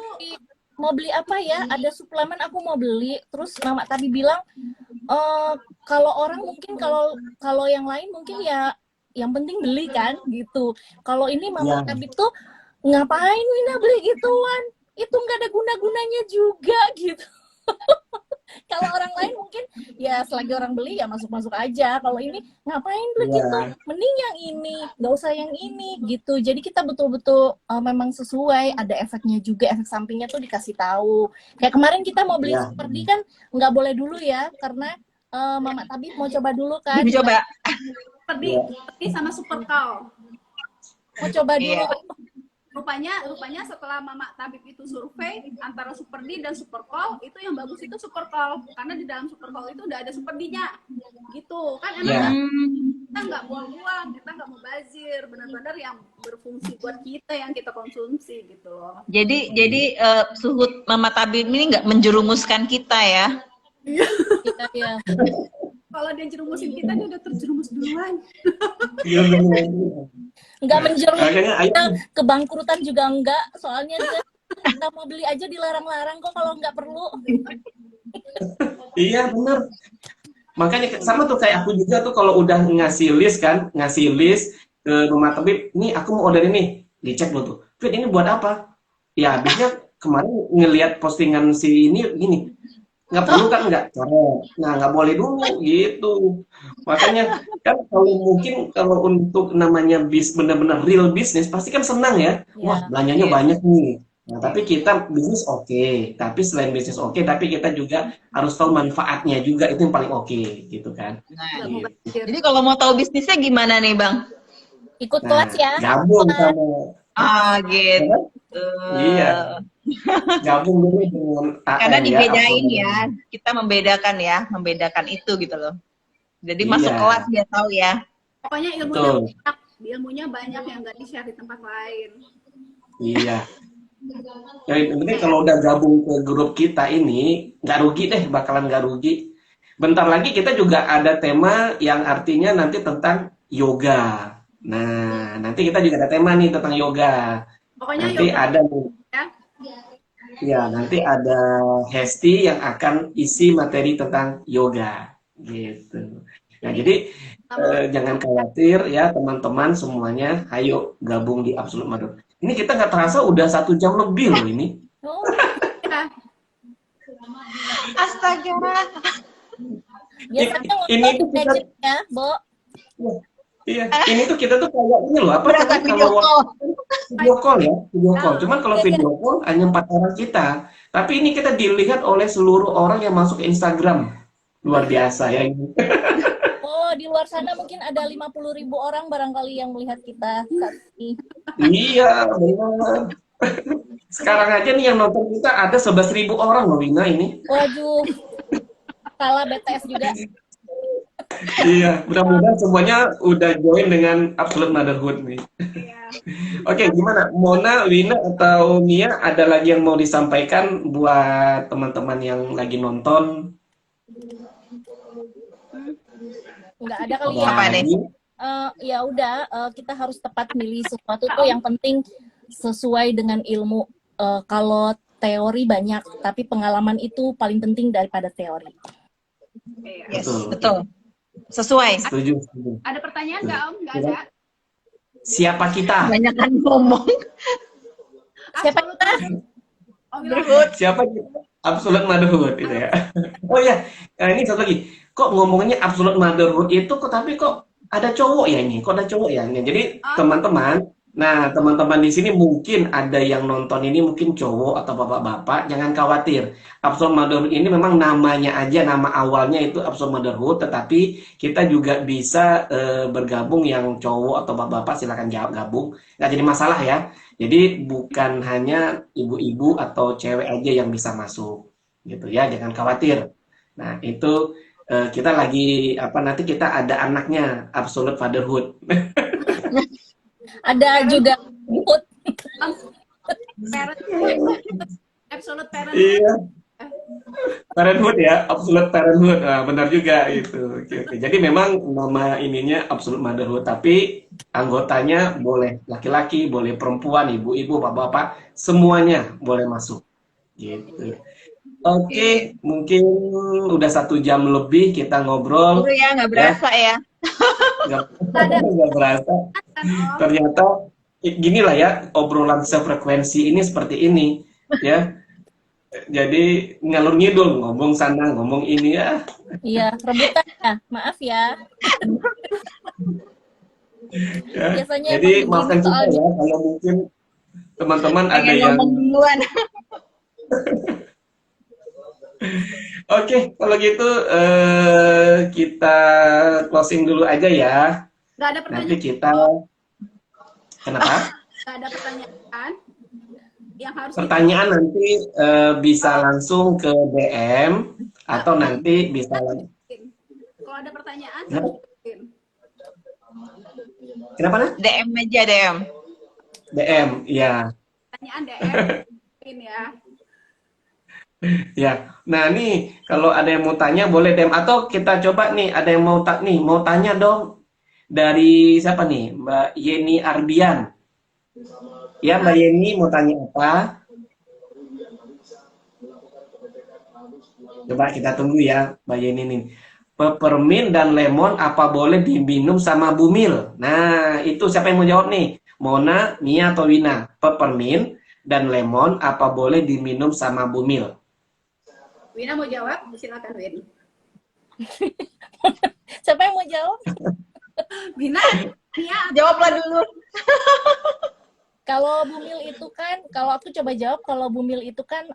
mau beli apa ya, ada suplemen aku mau beli, terus Mama tadi bilang kalau orang mungkin kalau yang lain mungkin ya yang penting beli kan gitu. Kalau ini Mama Ya. Tabib tuh ngapain Wina beli gituan, itu nggak ada guna-gunanya juga gitu. Kalau orang lain mungkin ya selagi orang beli ya masuk-masuk aja. Kalau ini ngapain beli Ya. gitu, mending yang ini, nggak usah yang ini gitu. Jadi kita betul-betul memang sesuai, ada efeknya juga, efek sampingnya tuh dikasih tahu. Kayak kemarin kita mau beli Ya. Superdi kan nggak boleh dulu ya, karena Mama Tabib mau coba dulu kan. Dicoba. Perdi sama super cow. Mau coba dulu. Iya. Rupanya setelah Mama Tabib itu survei antara Super D dan Super Call, itu yang bagus itu Super Call, karena di dalam Super Call itu udah ada Super D-nya gitu kan. Emang Ya. kita nggak buang-buang, kita nggak mau bazir, benar-benar yang berfungsi buat kita yang kita konsumsi gitu loh. Jadi suhut Mama Tabib ini nggak menjerumuskan kita ya. Kita ya. Kalau dia jerumusin kita, dia udah terjerumus duluan. Iya, benar. Nggak menjerumus Makanya ayo kita, kebangkrutan juga enggak, soalnya kita mau beli aja dilarang-larang kok kalau nggak perlu. iya benar. Makanya sama tuh kayak aku juga tuh kalau udah ngasih list ke rumah tabib, nih aku mau order ini, dicek dulu tuh. Fit ini buat apa? Ya habisnya kemarin ngelihat postingan si ini gini, nggak perlu kan nggak coret. Nah nggak boleh dulu gitu. Makanya kan kalau untuk namanya benar-benar real bisnis pasti kan senang ya. Wah belanjanya Iya. banyak nih. Nah, tapi kita bisnis oke, tapi selain bisnis oke, tapi kita juga harus tahu manfaatnya juga itu yang paling oke, gitu kan. Nah, Nggak mau Gitu. bazir. jadi kalau mau tahu bisnisnya gimana nih Bang? Ikut Nah, kelas ya. gabung sama Gitu. Iya. gabung dulu dengan Karena AM dibedain Absolute. ya, kita membedakan itu gitu loh. Jadi Iya. masuk kelas dia tahu ya. Pokoknya Betul. ilmunya banyak yang nggak di-share di tempat lain. Iya. Yang penting kalau udah gabung ke grup kita ini, nggak rugi deh, bakalan nggak rugi. Bentar lagi kita juga ada tema yang artinya nanti tentang yoga. Nah, nanti kita juga ada tema nih tentang yoga. Pokoknya Nanti yoga ada nih, ya. ya nanti ada Hesti yang akan isi materi tentang yoga, gitu. Nah, Jadi jadi kamu jangan khawatir ya teman-teman semuanya, ayo gabung di Absolute Mother. Ini kita nggak terasa udah 1 jam lebih loh ini. Oh, ya. Astaga. biasanya Ini ngobrol di tuh kita, gadget ya, Bo. iya, ini tuh kita tuh kayak ini loh, apa Berasa namanya video kalau call. video call ya, video call. Nah, Cuman kalau Iya, iya. video call hanya 4 orang kita, tapi ini kita dilihat oleh seluruh orang yang masuk ke Instagram. Luar biasa ya ini. Oh, di luar sana mungkin ada 50.000 orang barangkali yang melihat kita saat ini. Iya, benar. Sekarang aja nih yang nonton kita ada 11.000 orang loh, Wina ini. Waduh, kalah BTS juga. Iya, mudah-mudahan semuanya udah join dengan Absolute Motherhood nih. ya. Oke, gimana? Mona, Wina, atau Mia ada lagi yang mau disampaikan buat teman-teman yang lagi nonton? Nggak ada kali Ada ya. Apa nih? lagi? Ya udah, kita harus tepat milih sesuatu tuh yang penting sesuai dengan ilmu. Kalau teori banyak, tapi pengalaman itu paling penting daripada teori. Iya. Yes, Betul. betul. Sesuai. Setuju, setuju. Ada pertanyaan nggak Om? Nggak Iya. ada. Siapa kita? Kebanyakan ngomong. Siapa Absolut. kita? Oh, bilang, Siapa kita? Absolute Motherhood itu ya. Oh ya, ini satu lagi. Kok ngomongnya Absolute Motherhood itu kok tapi kok ada cowok ya ini? Kok ada cowok ya ini? Jadi teman-teman, nah teman-teman di sini mungkin ada yang nonton ini mungkin cowok atau bapak-bapak, jangan khawatir. Absolute Motherhood ini memang namanya aja, nama awalnya itu Absolute Motherhood, tetapi kita juga bisa bergabung yang cowok atau bapak-bapak silakan gabung, nggak jadi masalah ya. Jadi bukan hanya ibu-ibu atau cewek aja yang bisa masuk, gitu ya. Jangan khawatir. Nah itu kita lagi apa nanti kita ada anaknya Absolute Fatherhood. Ada juga Put. parent, absolute parent. Iya. Parenthood ya, Absolute Parenthood. Nah, benar juga itu. Oke, oke. Jadi memang nama ininya Absolute Motherhood, tapi anggotanya boleh laki-laki, boleh perempuan, ibu-ibu, bapak-bapak, semuanya boleh masuk. Gitu. Oke, mungkin udah 1 jam lebih kita ngobrol. Dulu ya, nggak berasa ya. Nggak berasa. Ternyata gini lah ya, obrolan sefrekuensi ini seperti ini, ya. Jadi ngalur ngidul, ngomong sana, ngomong ini ya. Iya, rebutan ya. Maaf ya. Ya. Biasanya Jadi emang maafkan begini kita soalnya. ya kalau mungkin teman-teman ada Pengen yang ngomong duluan. Oke, kalau gitu kita closing dulu aja ya. Nggak ada Nanti pertanyaan. kita kenapa? Nggak ada pertanyaan yang harus Pertanyaan nanti bisa langsung ke DM atau nanti bisa bikin. Kalau ada pertanyaan Ya. harus bikin. kenapa nah? DM aja, DM. DM, ya. Pertanyaan DM bikin ya. Ya. Nah, nih kalau ada yang mau tanya boleh DM atau kita coba nih ada yang mau mau tanya dong dari siapa nih? Mbak Yeni Ardian. Ya, Mbak Yeni mau tanya apa? Coba kita tunggu ya, Mbak Yeni nih. Peppermint dan lemon apa boleh diminum sama Bumil? Nah, itu siapa yang mau jawab nih? Mona, Mia, atau Wina? Peppermint dan lemon apa boleh diminum sama Bumil? Wina mau jawab? Silakan Win. Siapa yang mau jawab? Wina, Mia, Jawablah dulu. Kalau Bumil itu kan, kalau aku coba jawab, kalau Bumil itu kan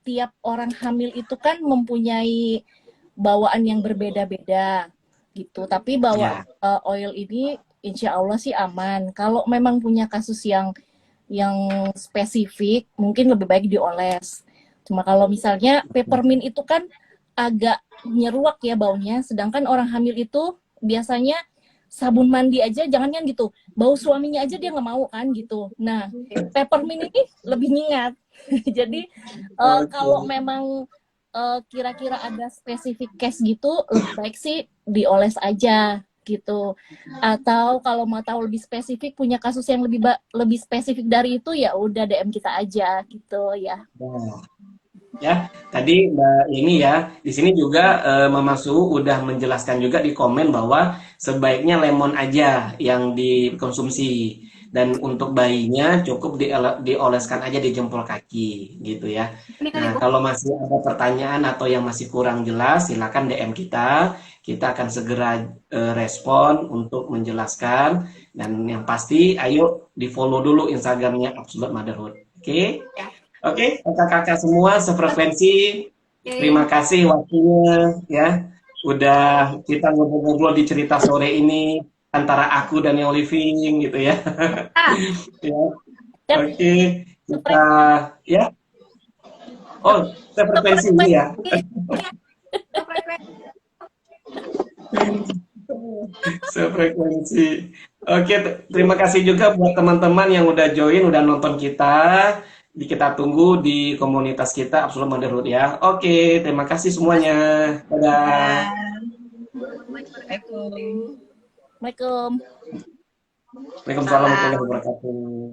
tiap orang hamil itu kan mempunyai bawaan yang berbeda-beda gitu. Tapi bawaan oil ini insya Allah sih aman. Kalau memang punya kasus yang spesifik, mungkin lebih baik dioles. Cuma kalau misalnya peppermint itu kan agak nyeruak ya baunya, sedangkan orang hamil itu biasanya sabun mandi aja jangan kan gitu, bau suaminya aja dia nggak mau kan gitu. Nah, peppermint ini lebih nyengat. Jadi kalau memang kira-kira ada spesifik case gitu, lebih baik sih dioles aja gitu. Atau kalau mau tahu lebih spesifik, punya kasus yang lebih spesifik dari itu, ya udah DM kita aja gitu ya. Nah, ya, tadi Mbak ini ya, di sini juga Mama Su udah menjelaskan juga di komen bahwa sebaiknya lemon aja yang dikonsumsi dan untuk bayinya cukup dioleskan aja di jempol kaki gitu ya. Ini kan Nah, Ibu. kalau masih ada pertanyaan atau yang masih kurang jelas, silakan DM kita. Kita akan segera respon untuk menjelaskan dan yang pasti ayo di-follow dulu Instagramnya Absolute Motherhood. Oke? Ya. Oke, kakak-kakak semua sefrekuensi, terima Oke. kasih waktunya ya. Udah kita ngobrol-ngobrol di cerita sore ini antara aku dan yang living gitu ya. Ah, Ya, Sep, oke, kita sefre- ya. Oh, sefrekuensi ini ya. sefrekuensi. Iya, sefrekuensi. Sefrekuensi. Oke, terima kasih juga buat teman-teman yang udah join, udah nonton kita. Kita tunggu di komunitas kita Absolute Motherhood ya. Oke, terima kasih semuanya. Dadah. Dah. Warahmatullahi wabarakatuh. Assalamualaikum. Assalamualaikum. Waalaikumsalam warahmatullahi wabarakatuh.